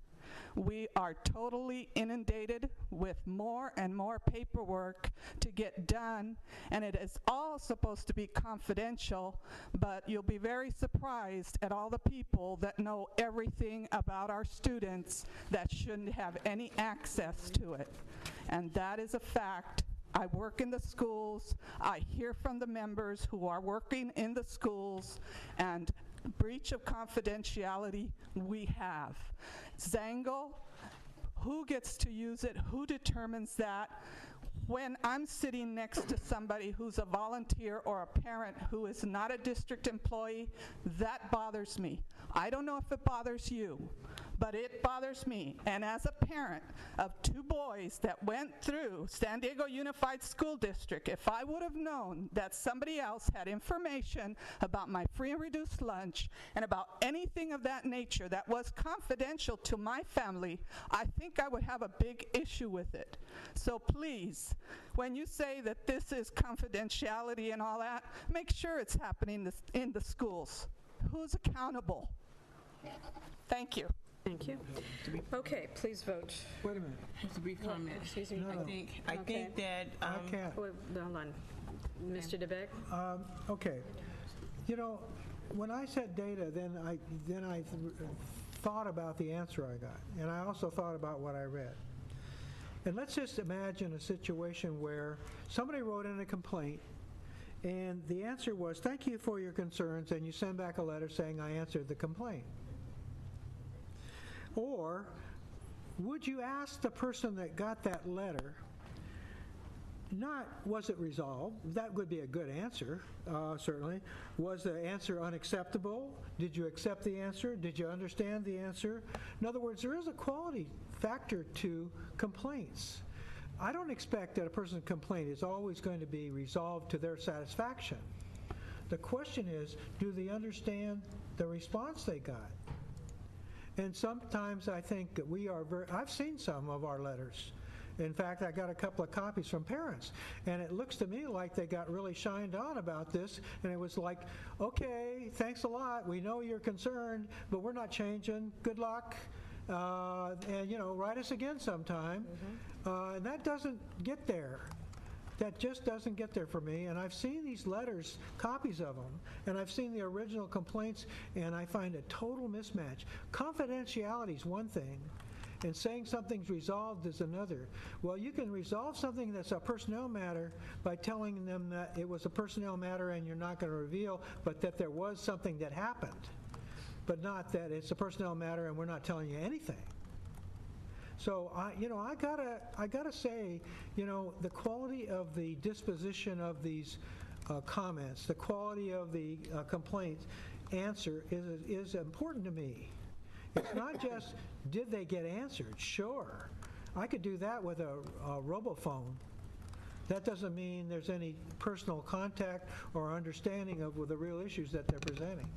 We are totally inundated with more and more paperwork to get done, and it is all supposed to be confidential, but you'll be very surprised at all the people that know everything about our students that shouldn't have any access to it. And that is a fact. I work in the schools. I hear from the members who are working in the schools, and breach of confidentiality we have. Zangle, who gets to use it? Who determines that? When I'm sitting next to somebody who's a volunteer or a parent who is not a district employee, that bothers me. I don't know if it bothers you, but it bothers me. And as a parent of two boys that went through San Diego Unified School District, if I would have known that somebody else had information about my free and reduced lunch and about anything of that nature that was confidential to my family, I think I would have a big issue with it. So please, when you say that this is confidentiality and all that, make sure it's happening in the schools. Who's accountable? Thank you. Thank you. Okay, please vote. Wait a minute. Just a brief comment. Excuse me. I think that, I can't. Hold on. Mr. DeBeck? Okay. You know, when I said data, then I thought about the answer I got, and I also thought about what I read. And let's just imagine a situation where somebody wrote in a complaint, and the answer was, thank you for your concerns, and you send back a letter saying, I answered the complaint. Or would you ask the person that got that letter, not was it resolved? That would be a good answer, certainly. Was the answer unacceptable? Did you accept the answer? Did you understand the answer? In other words, there is a quality factor to complaints. I don't expect that a person's complaint is always going to be resolved to their satisfaction. The question is, do they understand the response they got? And sometimes I think that we are I've seen some of our letters. In fact, I got a couple of copies from parents, and it looks to me like they got really shined on about this, and it was like, okay, thanks a lot, we know you're concerned, but we're not changing, good luck, and you know, write us again sometime. And that doesn't get there. That just doesn't get there for me, and I've seen these letters, copies of them, and I've seen the original complaints, and I find a total mismatch. Confidentiality is one thing, and saying something's resolved is another. Well, you can resolve something that's a personnel matter by telling them that it was a personnel matter and you're not going to reveal, but that there was something that happened, but not that it's a personnel matter and we're not telling you anything. So I gotta say, the quality of the disposition of these comments, the quality of the complaint answer is important to me. It's not just did they get answered. Sure, I could do that with a robophone. That doesn't mean there's any personal contact or understanding of the real issues that they're presenting.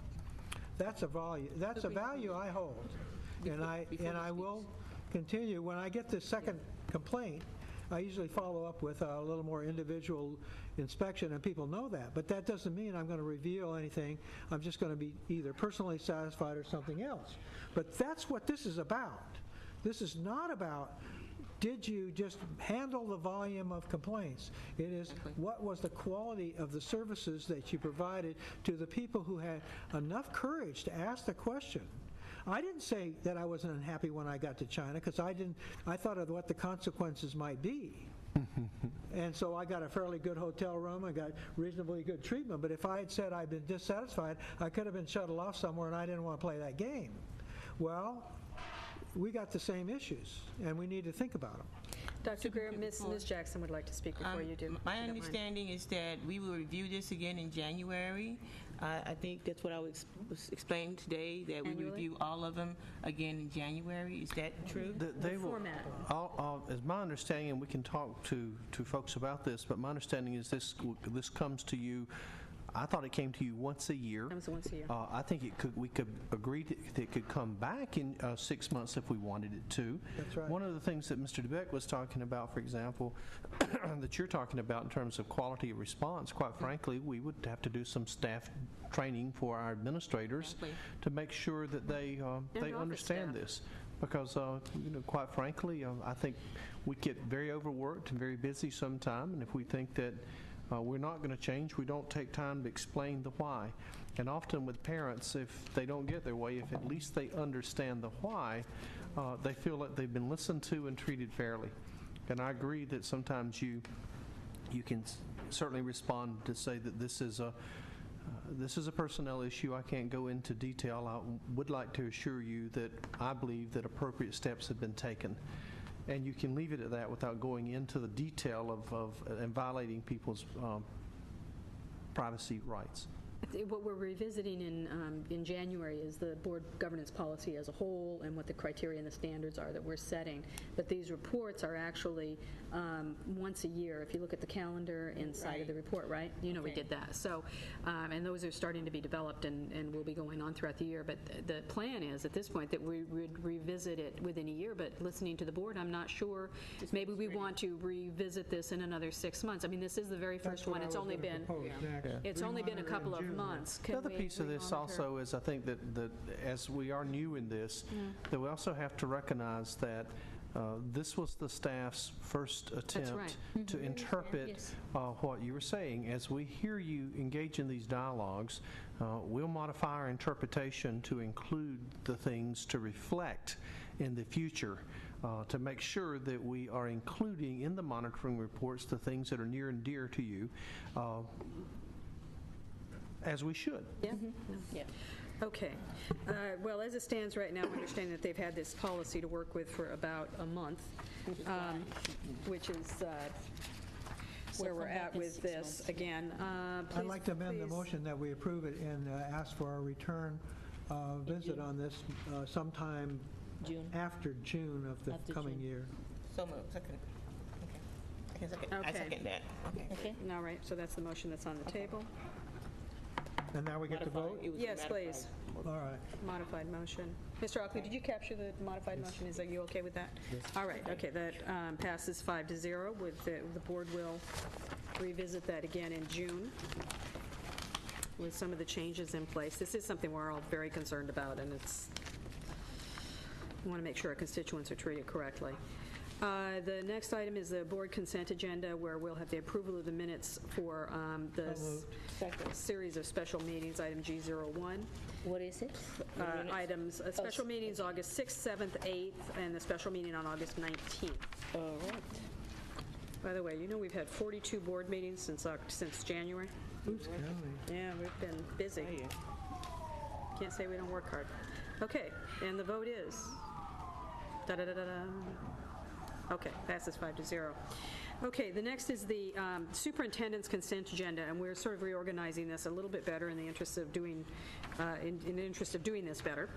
That's a value. That's a value I hold, and I will continue. When I get the second complaint, I usually follow up with a little more individual inspection, and people know that. But that doesn't mean I'm going to reveal anything. I'm just going to be either personally satisfied or something else. But that's what this is about. This is not about, did you just handle the volume of complaints? It is, what was the quality of the services that you provided to the people who had enough courage to ask the question? I didn't say that I wasn't unhappy when I got to China, because I thought of what the consequences might be. And so I got a fairly good hotel room, I got reasonably good treatment, but if I had said I'd been dissatisfied, I could have been shuttled off somewhere and I didn't want to play that game. Well, we got the same issues, and we need to think about them. Dr. Greer, Ms. Jackson would like to speak before you do. My understanding is that we will review this again in January. I think that's what I was explaining today, that we will review all of them again in January. Is that true? They will, as my understanding, and we can talk to folks about this, but my understanding is this comes to you. I thought it came to you once a year. It was once a year. I think we could agree that it could come back in 6 months if we wanted it to. That's right. One of the things that Mr. DeBeck was talking about, for example, that you're talking about in terms of quality of response, quite frankly, we would have to do some staff training for our administrators to make sure that they understand this. Because, quite frankly, I think we get very overworked and very busy sometime, and if we think that we're not going to change, we don't take time to explain the why. And often with parents, if they don't get their way, if at least they understand the why, they feel like they've been listened to and treated fairly. And I agree that sometimes you can certainly respond to say that this is a personnel issue. I can't go into detail. I would like to assure you that I believe that appropriate steps have been taken. And you can leave it at that without going into the detail of and violating people's privacy rights. What we're revisiting in January is the board governance policy as a whole and what the criteria and the standards are that we're setting. But these reports are actually once a year. If you look at the calendar inside of the report, right? You know, we did that. So, and those are starting to be developed and will be going on throughout the year. But the plan is at this point that we would revisit it within a year. But listening to the board, I'm not sure. Maybe we want to revisit this in another 6 months. I mean, this is the very first one. It's only been a couple of months. The other piece of this also is I think that as we are new in this, that we also have to recognize that this was the staff's first attempt to interpret what you were saying. As we hear you engage in these dialogues, we'll modify our interpretation to include the things to reflect in the future to make sure that we are including in the monitoring reports the things that are near and dear to you. As we should. Yeah. Okay. Well, as it stands right now, I understand that they've had this policy to work with for about a month, which is where we're at with this. Again, I'd like to amend the motion that we approve it and ask for a return visit on this sometime after June of the coming year. So moved. Second. Okay. I second that. Okay. All right. So that's the motion that's on the table. And now we get to vote? Yes, please. All right. Modified motion. Mr. Oakley, did you capture the modified motion? Are you okay with that? Yes. All right. Okay. That passes 5-0. With the board will revisit that again in June with some of the changes in place. This is something we're all very concerned about, and we want to make sure our constituents are treated correctly. The next item is the board consent agenda, where we'll have the approval of the minutes for the series of special meetings, item G01. What is it? Items, special meetings August 6th, 7th, 8th, and the special meeting on August 19th. All right. By the way, you know we've had 42 board meetings since January. Who's counting? Yeah, we've been busy. Can't say we don't work hard. Okay, and the vote is da-da-da-da-da. Okay, passes 5-0. Okay, the next is the superintendent's consent agenda, and we're sort of reorganizing this a little bit better in the interest of doing this better.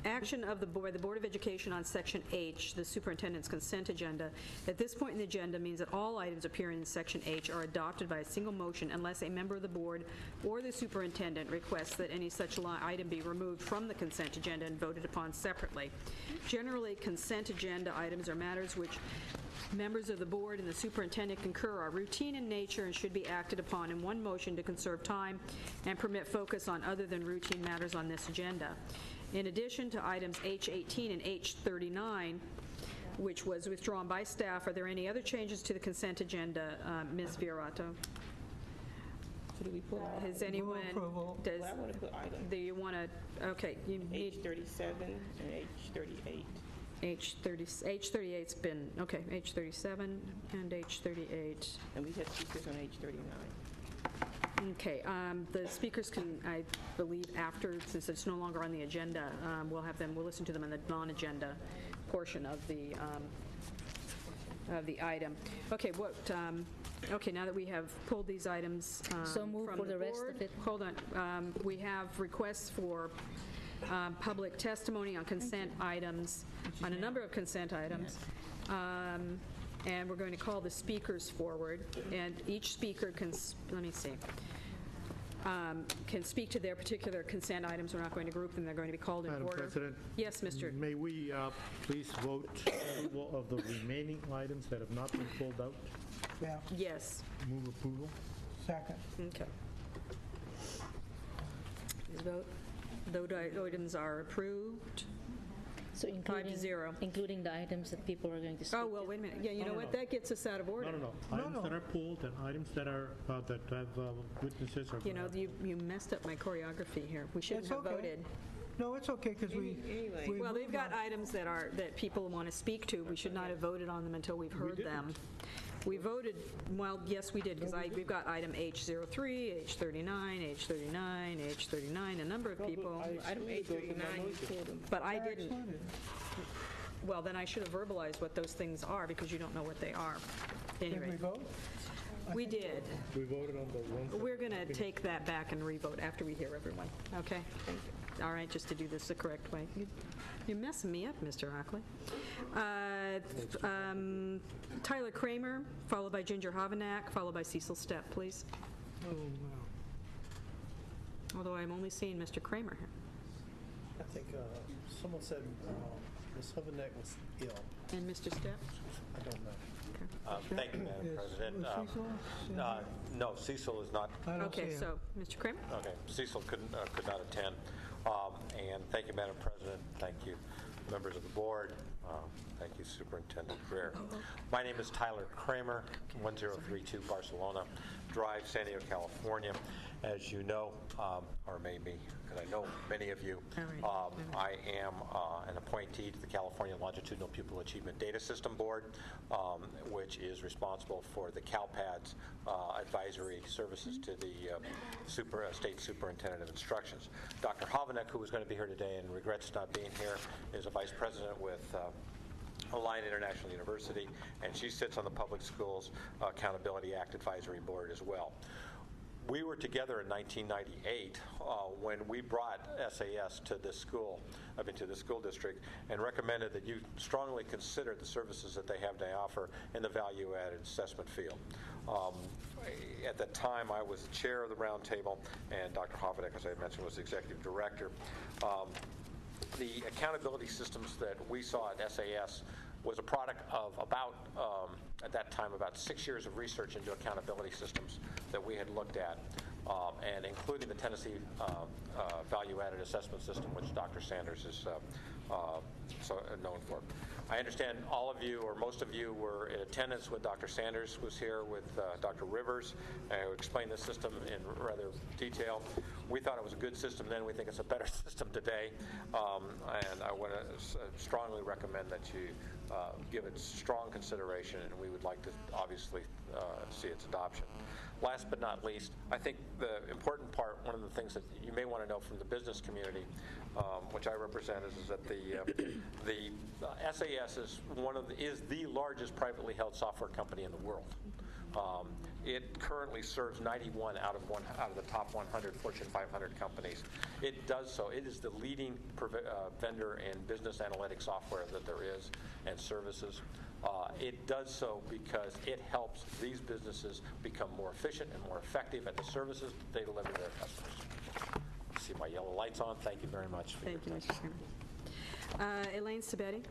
Action of the Board of Education on Section H, the superintendent's consent agenda. At this point in the agenda means that all items appearing in Section H are adopted by a single motion unless a member of the board or the superintendent requests that any such item be removed from the consent agenda and voted upon separately. Generally, consent agenda items are matters which members of the board and the superintendent concur are routine in nature and should be acted upon in one motion to conserve time and permit focus on other than routine matters on this agenda. In addition to items H18 and H39, which was withdrawn by staff, are there any other changes to the consent agenda, Ms. Fiorato? So do we pull out? Has anyone, approval. does, Well, I want to put item do you want to, okay, you need H37 and H38. H38's been, okay, H37 and H38. And we had speakers on H39. Okay, the speakers can, I believe, after, since it's no longer on the agenda, we'll have them, we'll listen to them in the non-agenda portion of the item. Okay, okay, now that we have pulled these items So move from for the rest board, of it. hold on, we have requests for public testimony on consent items, on a number of consent items. And we're going to call the speakers forward, and each speaker can, let me see, can speak to their particular consent items. We're not going to group them. They're going to be called in order. Madam President? Yes, Mr. May we please vote approval of the remaining items that have not been pulled out? Yeah, Yes. Move approval. second. Okay. Please vote. Those items are approved. So including, 5-0. including the items that people are going to speak Oh, well, to. wait a minute. Yeah, you know what? That gets us out of order. No. Items that are pulled and items that are, that have witnesses are. You know, you messed up my choreography here. We shouldn't It's have okay. voted. No, it's okay, because we Well, they've moved got on. items that people want to speak to. We should not have voted on them until we've heard them. We voted, well, yes, we did, because we've got item H03, H39, H39, H39, a number of people. Item H39, you pulled them. But I didn't. Well, then I should have verbalized what those things are, because you don't know what they are. Did we Anyway, vote? we did. We voted on the ones. that- We're going to take that back and re-vote after we hear everyone, okay? All right, just to do this the correct way. You're messing me up, Mr. Hockley. Tyler Kramer, followed by Ginger Hovanak, followed by Cecil Stepp, please. Oh, no. Although I'm only seeing Mr. Kramer here. I think someone said Ms. Hovanek was ill. And Mr. Stepp? I don't know. Thank you, Madam President. Was Cecil? No, Cecil is not. I don't Okay, see him. so, Mr. Kramer? Okay, Cecil could not attend. And thank you, Madam President. Thank you, members of the board. Thank you, Superintendent Greer. My name is Tyler Kramer, 1032 Barcelona Drive, San Diego, California. As you know, or maybe, because I know many of you, I am an appointee to the California Longitudinal Pupil Achievement Data System Board, which is responsible for the CalPADS advisory services to the State Superintendent of Instructions. Dr. Hovanek, who is going to be here today and regrets not being here, is a vice president with Alliant International University, and she sits on the Public Schools Accountability Act Advisory Board as well. We were together in 1998 when we brought SAS to this school, to the school district, and recommended that you strongly consider the services that they have to offer in the value-added assessment field. At that time, I was the chair of the roundtable, and Dr. Hovanek, as I mentioned, was the executive director. The accountability systems that we saw at SAS was a product of about, at that time, about 6 years of research into accountability systems that we had looked at, and including the Tennessee Value-Added Assessment System, which Dr. Sanders is so known for. I understand all of you, or most of you, were in attendance when Dr. Sanders was here with Dr. Rivers, who explained the system in rather detail. We thought it was a good system then. We think it's a better system today. And I want to strongly recommend that you give it strong consideration, and we would like to obviously see its adoption. Last but not least, I think the important part, one of the things that you may want to know from the business community, which I represent, is that the SAS is the largest privately held software company in the world. It currently serves 91 out of the top 100 Fortune 500 companies. It does so. It is the leading vendor in business analytics software that there is, and services. It does so because it helps these businesses become more efficient and more effective at the services that they deliver to their customers. See my yellow lights on. Thank you very much. Thank you, Mr. Chairman. Elaine Sabetti.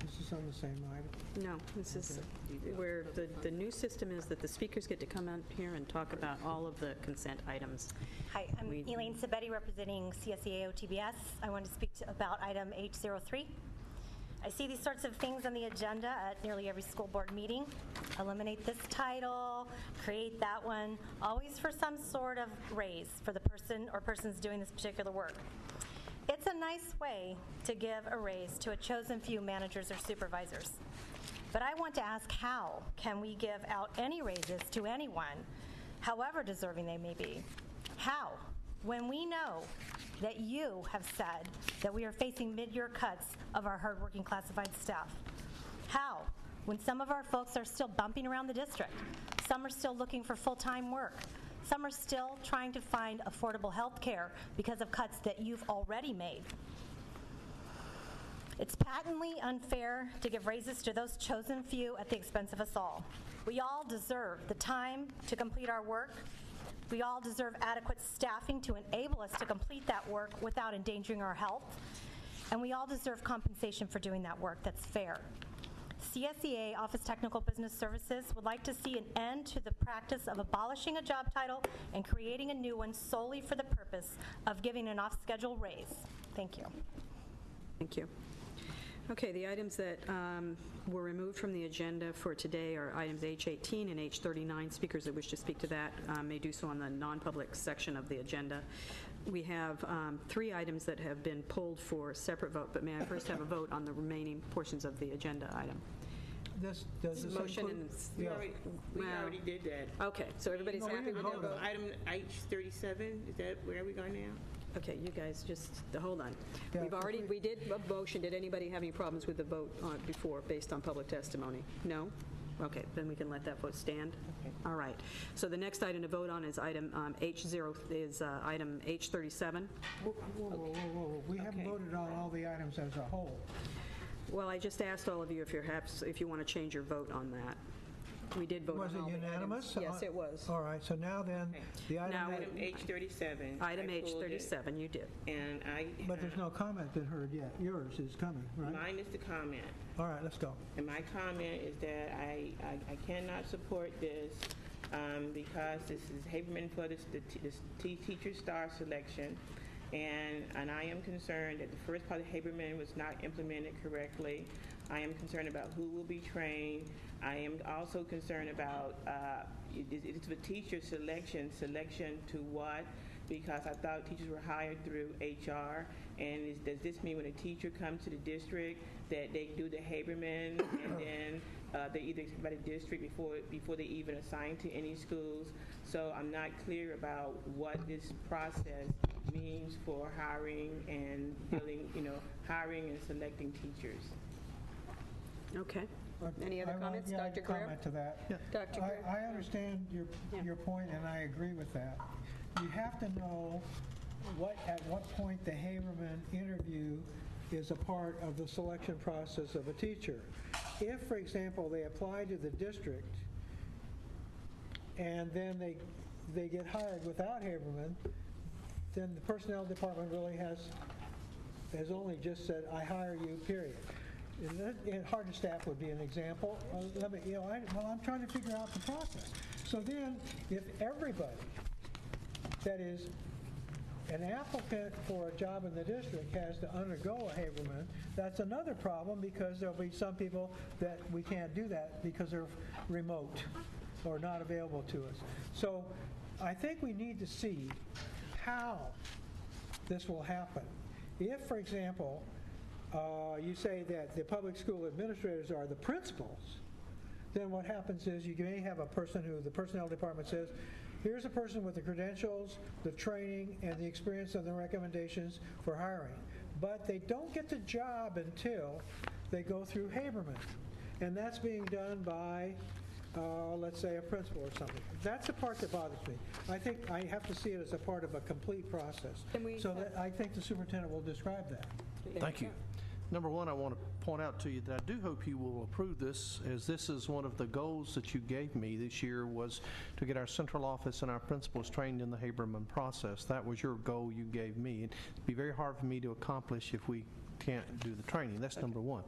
Mrs. this on the same item? No, this is where the new system is that the speakers get to come out here and talk about all of the consent items. Hi, I'm Elaine Sabetti representing CSEA OTBS. I want to speak about item H03. I see these sorts of things on the agenda at nearly every school board meeting. Eliminate this title, create that one, always for some sort of raise for the person or persons doing this particular work. It's a nice way to give a raise to a chosen few managers or supervisors. But I want to ask, how can we give out any raises to anyone, however deserving they may be? How? When we know that you have said that we are facing mid-year cuts of our hardworking classified staff? How? When some of our folks are still bumping around the district, some are still looking for full-time work, some are still trying to find affordable health care because of cuts that you've already made. It's patently unfair to give raises to those chosen few at the expense of us all. We all deserve the time to complete our work. We all deserve adequate staffing to enable us to complete that work without endangering our health. And we all deserve compensation for doing that work that's fair. CSEA, Office Technical Business Services, would like to see an end to the practice of abolishing a job title and creating a new one solely for the purpose of giving an off-schedule raise. Thank you. Thank you. Okay, the items that were removed from the agenda for today are items H18 and H39. Speakers that wish to speak to that may do so on the non-public section of the agenda. We have 3 items that have been pulled for separate vote, but may I first have a vote on the remaining portions of the agenda item? Does this motion include? We already did that. Okay, so everybody's happy with that vote? Item H37, is that where are we going now? Okay, you guys just, hold on. Yeah, We did a motion. Did anybody have any problems with the vote before, based on public testimony? No? Okay, then we can let that vote stand. Okay. All right. So the next item to vote on is item item H37. Whoa. We haven't voted on all the items as a whole. Well, I just asked all of you if you want to change your vote on that. We did vote Was on it all the unanimous? items. Yes, it was. All right, so now then, the item... Now, Item H37. Item I pulled it, H37, you did. And But there's no comment been heard yet. Yours is coming, right? Mine is the comment. All right, let's go. And my comment is that I cannot support this because this is Haberman for the teacher star selection. And I am concerned that the first part of Haberman was not implemented correctly. I am concerned about who will be trained. I am also concerned about it's the teacher selection to what? Because I thought teachers were hired through HR. And does this mean when a teacher comes to the district that they do the Haberman and then they either accepted by the district before they even assign to any schools? So I'm not clear about what this process means for hiring and dealing, hiring and selecting teachers. Okay. Any other comments? Dr. Greer? Comment to that. Yeah. Dr. Greer? I understand your point, and I agree with that. You have to know at what point the Haberman interview is a part of the selection process of a teacher. If, for example, they apply to the district and then they get hired without Haberman, then the personnel department really has only just said, I hire you, period. Hardestaff would be an example. I'm trying to figure out the process. So then, if everybody that is an applicant for a job in the district has to undergo a Haberman, that's another problem because there'll be some people that we can't do that because they're remote or not available to us. So I think we need to see how this will happen. If, for example, you say that the public school administrators are the principals, then what happens is you may have a person who the personnel department says, here's a person with the credentials, the training, and the experience and the recommendations for hiring. But they don't get the job until they go through Haberman. And that's being done by, let's say, a principal or something. That's the part that bothers me. I think I have to see it as a part of a complete process. I think the superintendent will describe that. Thank you. Number one, I want to point out to you that I do hope you will approve this, as this is one of the goals that you gave me this year, was to get our central office and our principals trained in the Haberman process. That was your goal you gave me. It'd be very hard for me to accomplish if we can't do the training. That's number one.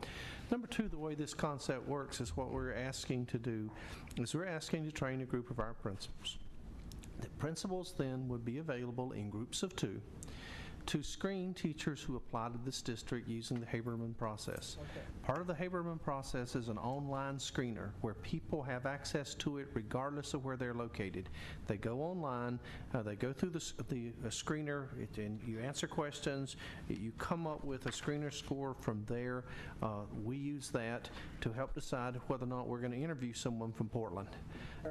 Number two, the way this concept works is what we're asking to do is we're asking to train a group of our principals. The principals then would be available in groups of 2 to screen teachers who apply to this district using the Haberman process. Part of the Haberman process is an online screener where people have access to it regardless of where they're located. They go online, they go through the screener, and you answer questions, you come up with a screener score from there. We use that to help decide whether or not we're going to interview someone from Portland.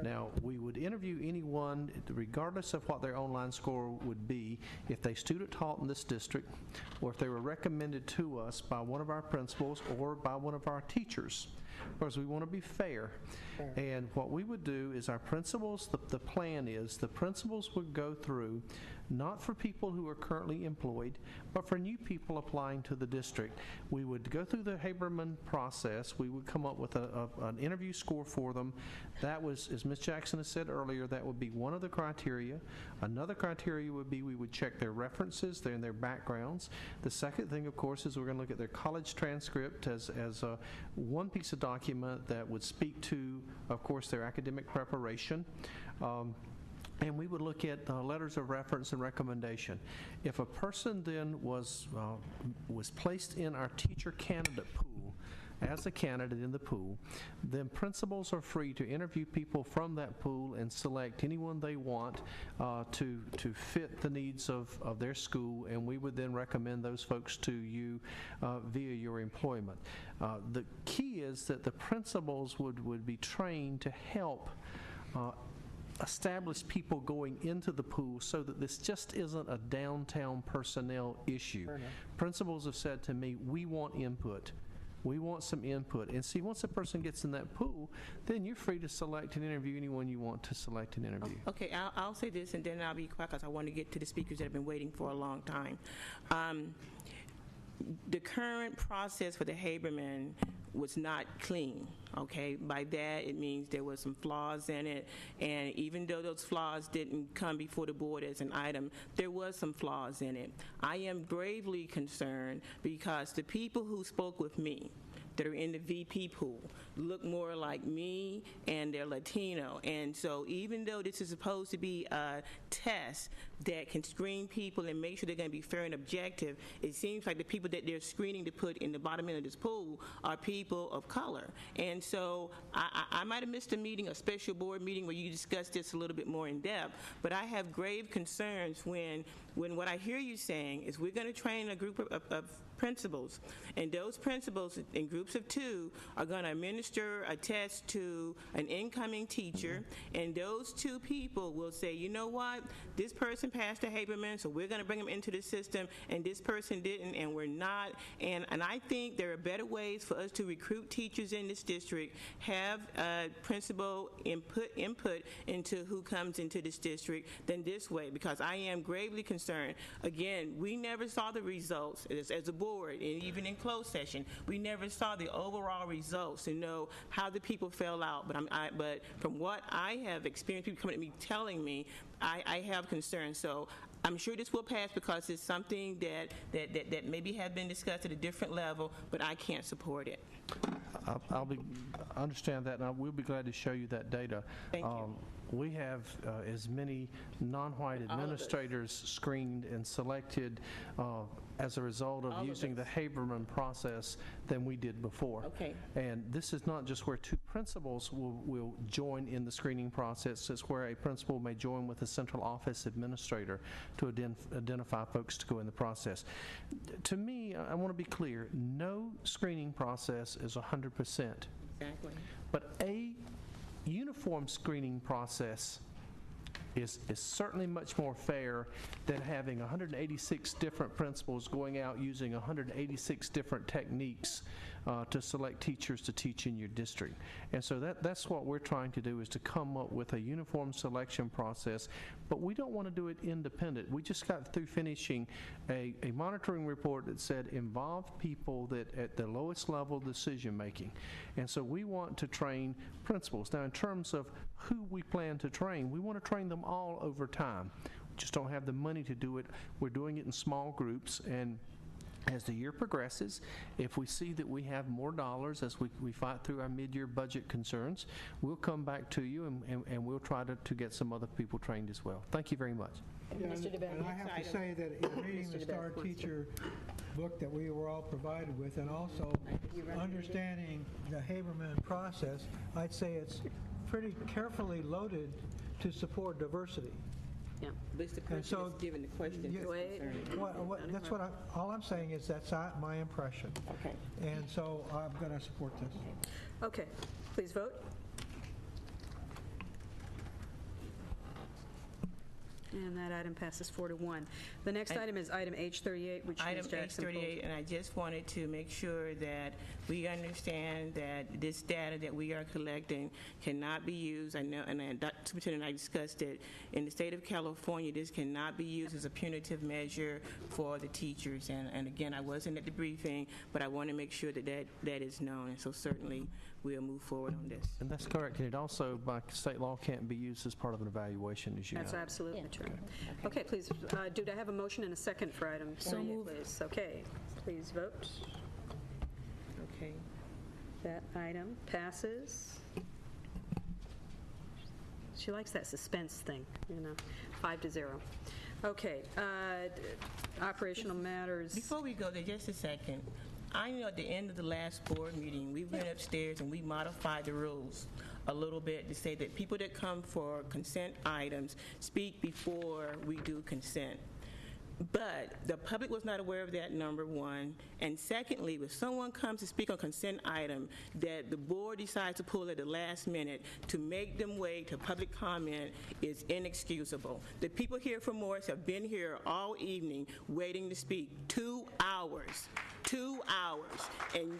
Now, we would interview anyone regardless of what their online score would be if they student taught in this district, or if they were recommended to us by one of our principals or by one of our teachers, because we want to be fair. And what we would do is our principals, the plan is the principals would go through, not for people who are currently employed, but for new people applying to the district. We would go through the Haberman process. We would come up with an interview score for them. That was, as Ms. Jackson has said earlier, that would be one of the criteria. Another criteria would be we would check their references, their backgrounds. The second thing, of course, is we're going to look at their college transcript as one piece of document that would speak to, of course, their academic preparation. And we would look at letters of reference and recommendation. If a person then was placed in our teacher candidate pool as a candidate in the pool, then principals are free to interview people from that pool and select anyone they want to fit the needs of their school, and we would then recommend those folks to you via your employment. The key is that the principals would be trained to help establish people going into the pool so that this just isn't a downtown personnel issue. Principals have said to me, we want input. We want some input. And see, once a person gets in that pool, then you're free to select and interview anyone you want to select and interview. Okay, I'll say this, and then I'll be quiet because I want to get to the speakers that have been waiting for a long time. The current process for the Haberman was not clean, okay? By that, it means there were some flaws in it, and even though those flaws didn't come before the board as an item, there was some flaws in it. I am gravely concerned because the people who spoke with me that are in the VP pool look more like me, and they're Latino. And so even though this is supposed to be a test that can screen people and make sure they're going to be fair and objective, it seems like the people that they're screening to put in the bottom end of this pool are people of color. And so I might have missed a meeting, a special board meeting where you discussed this a little bit more in depth, but I have grave concerns when what I hear you saying is we're going to train a group of principals, and those principals in groups of 2 are going to administer a test to an incoming teacher, and those 2 people will say, you know what, this person passed the Haberman, so we're going to bring them into the system, and this person didn't, and we're not. And I think there are better ways for us to recruit teachers in this district, have principal input into who comes into this district than this way, because I am gravely concerned. Again, we never saw the results as a board, and even in closed session, we never saw the overall results to know how the people fell out. But from what I have experienced, people coming to me telling me, I have concerns. So I'm sure this will pass because it's something that maybe have been discussed at a different level, but I can't support it. I understand that, and we'll be glad to show you that data. Thank you. We have as many non-white administrators screened and selected as a result of using the Haberman process than we did before. Okay. And this is not just where 2 principals will join in the screening process. It's where a principal may join with a central office administrator to identify folks to go in the process. To me, I want to be clear, no screening process is 100%. Exactly. But a uniform screening process is certainly much more fair than having 186 different principals going out using 186 different techniques to select teachers to teach in your district. And so that's what we're trying to do, is to come up with a uniform selection process, but we don't want to do it independent. We just got through finishing a monitoring report that said involve people that at the lowest level decision making. And so we want to train principals. Now, in terms of who we plan to train, we want to train them all over time. We just don't have the money to do it. We're doing it in small groups, and As the year progresses, if we see that we have more dollars as we fight through our mid-year budget concerns, we'll come back to you and we'll try to get some other people trained as well. Thank you very much. Yeah, and I have to say that in reading the Star Teacher book that we were all provided with, and also understanding the Haberman process, I'd say it's pretty carefully loaded to support diversity. Yeah. But the And so, person is given the question. that's what all I'm saying is that's my impression. Okay. And so I'm going to support this. Okay, please vote. And that item passes 4-1. The next item is item H38, which Item Ms. Jackson pulled. H38, and I just wanted to make sure that we understand that this data that we are collecting cannot be used. I know, and Dr. Superintendent and I discussed it. In the state of California, this cannot be used as a punitive measure for the teachers. And again, I wasn't at the briefing, but I want to make sure that that is known. And so certainly we'll move forward on this. And that's correct. And it also, by state law, can't be used as part of an evaluation, as you know. That's absolutely true. Okay, please, do I have a motion and a second for item 48, please? Okay, please vote. Okay. That item passes. She likes that suspense thing, 5-0. Okay, operational matters. Before we go there, just a second. I know at the end of the last board meeting, we went upstairs and we modified the rules a little bit to say that people that come for consent items speak before we do consent. But the public was not aware of that, number one. And secondly, if someone comes to speak on consent item that the board decides to pull at the last minute, to make them wait to public comment is inexcusable. The people here from Morris have been here all evening waiting to speak. 2 hours. 2 hours. And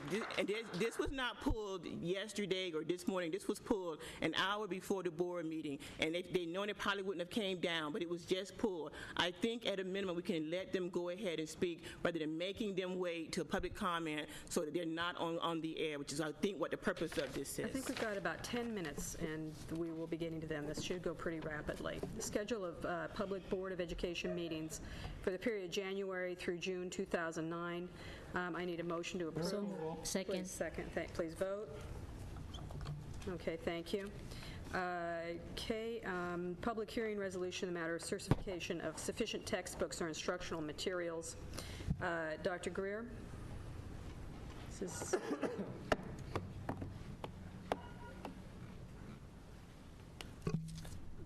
this was not pulled yesterday or this morning. This was pulled an hour before the board meeting. And they know it probably wouldn't have came down, but it was just pulled. I think at a minimum we can let them go ahead and speak rather than making them wait to a public comment so that they're not on the air, which is, I think, what the purpose of this is. I think we've got about 10 minutes, and we will be getting to them. This should go pretty rapidly. The schedule of Public Board of Education meetings for the period January through June 2009. I need a motion to approve. Second. Please, second. Please vote. Okay, thank you. Okay, public hearing resolution in the matter of certification of sufficient textbooks or instructional materials. Dr. Greer? This is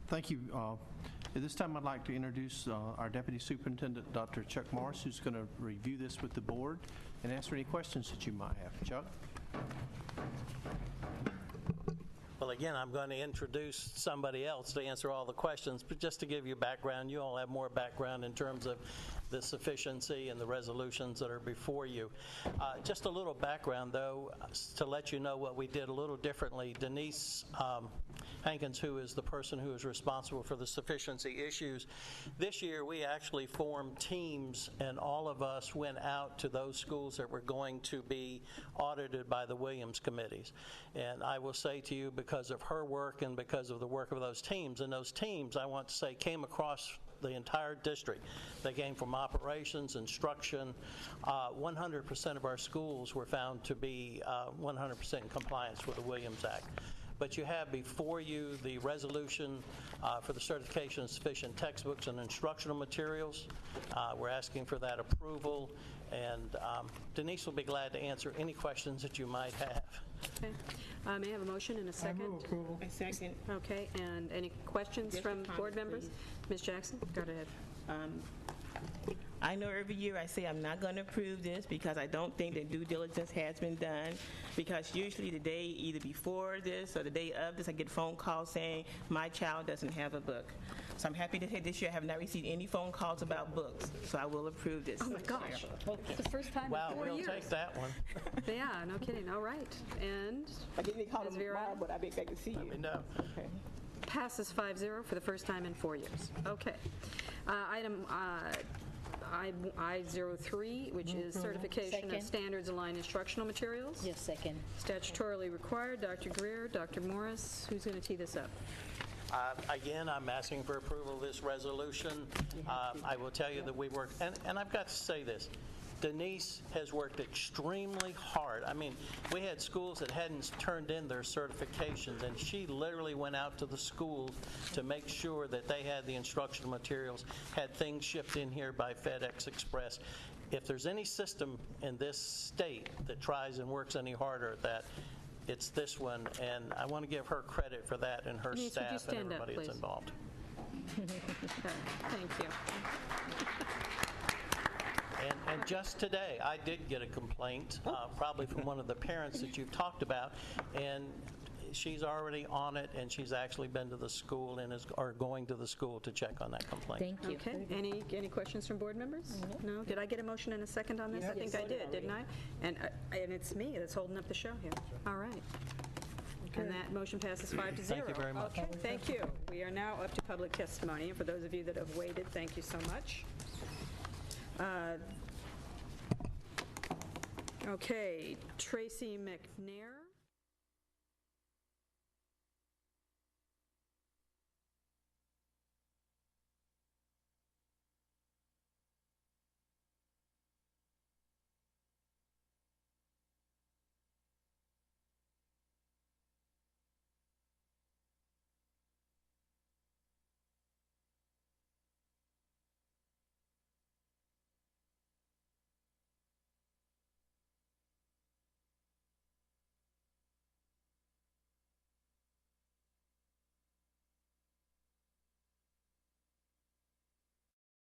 Thank you. At this time, I'd like to introduce our Deputy Superintendent, Dr. Chuck Morris, who's going to review this with the board and answer any questions that you might have. Chuck? Well, again, I'm going to introduce somebody else to answer all the questions, but just to give you background, you all have more background in terms of the sufficiency and the resolutions that are before you. Just a little background, though, to let you know what we did a little differently. Denise Hankins, who is the person who is responsible for the sufficiency issues, this year we actually formed teams, and all of us went out to those schools that were going to be audited by the Williams committees. And I will say to you, because of her work and because of the work of those teams, and those teams, I want to say, came across the entire district. They came from operations, instruction. 100% of our schools were found to be 100% in compliance with the Williams Act. But you have before you the resolution for the certification of sufficient textbooks and instructional materials. We're asking for that approval, and Denise will be glad to answer any questions that you might have. okay. May I have a motion and a second? I move approval. A second. Okay, and any questions Just from a comment, board members? please. Ms. Jackson, go ahead. I know every year I say I'm not going to approve this because I don't think that due diligence has been done, because usually the day either before this or the day of this I get phone calls saying my child doesn't have a book. So I'm happy to say this year I have not received any phone calls about books, so I will approve this. Oh my gosh, it's the first time Wow, in 4 we'll years. take that one. Yeah, no kidding, all right. And I didn't call Ms. them Vera? tomorrow, but I'll be back to see you. Let me know. Okay. Passes 5-0 for the first time in 4 years. Okay. Item I-03, which is certification of Second. standards aligned instructional materials. Yes, second. Statutorily required. Dr. Greer, Dr. Morris, who's going to tee this up? Again, I'm asking for approval of this resolution. I will tell you that we worked, and I've got to say this, Denise has worked extremely hard. I mean, we had schools that hadn't turned in their certifications, and she literally went out to the schools to make sure that they had the instructional materials, had things shipped in here by FedEx Express. If there's any system in this state that tries and works any harder at that, it's this one, and I want to give her credit for that, and her Denise, would you staff and stand up, everybody that's please? involved. Thank you. And just today, I did get a complaint, probably from one of the parents that you've talked about, and she's already on it, and she's actually been to the school and are going to the school to check on that complaint. Thank you. Okay, any questions from board members? No? Did I get a motion and a second on this? I think I did, didn't I? And it's me that's holding up the show here. All right. And that motion passes 5-0. Thank you very much. Okay, thank you. We are now up to public testimony, and for those of you that have waited, thank you so much. Okay, Tracy McNair.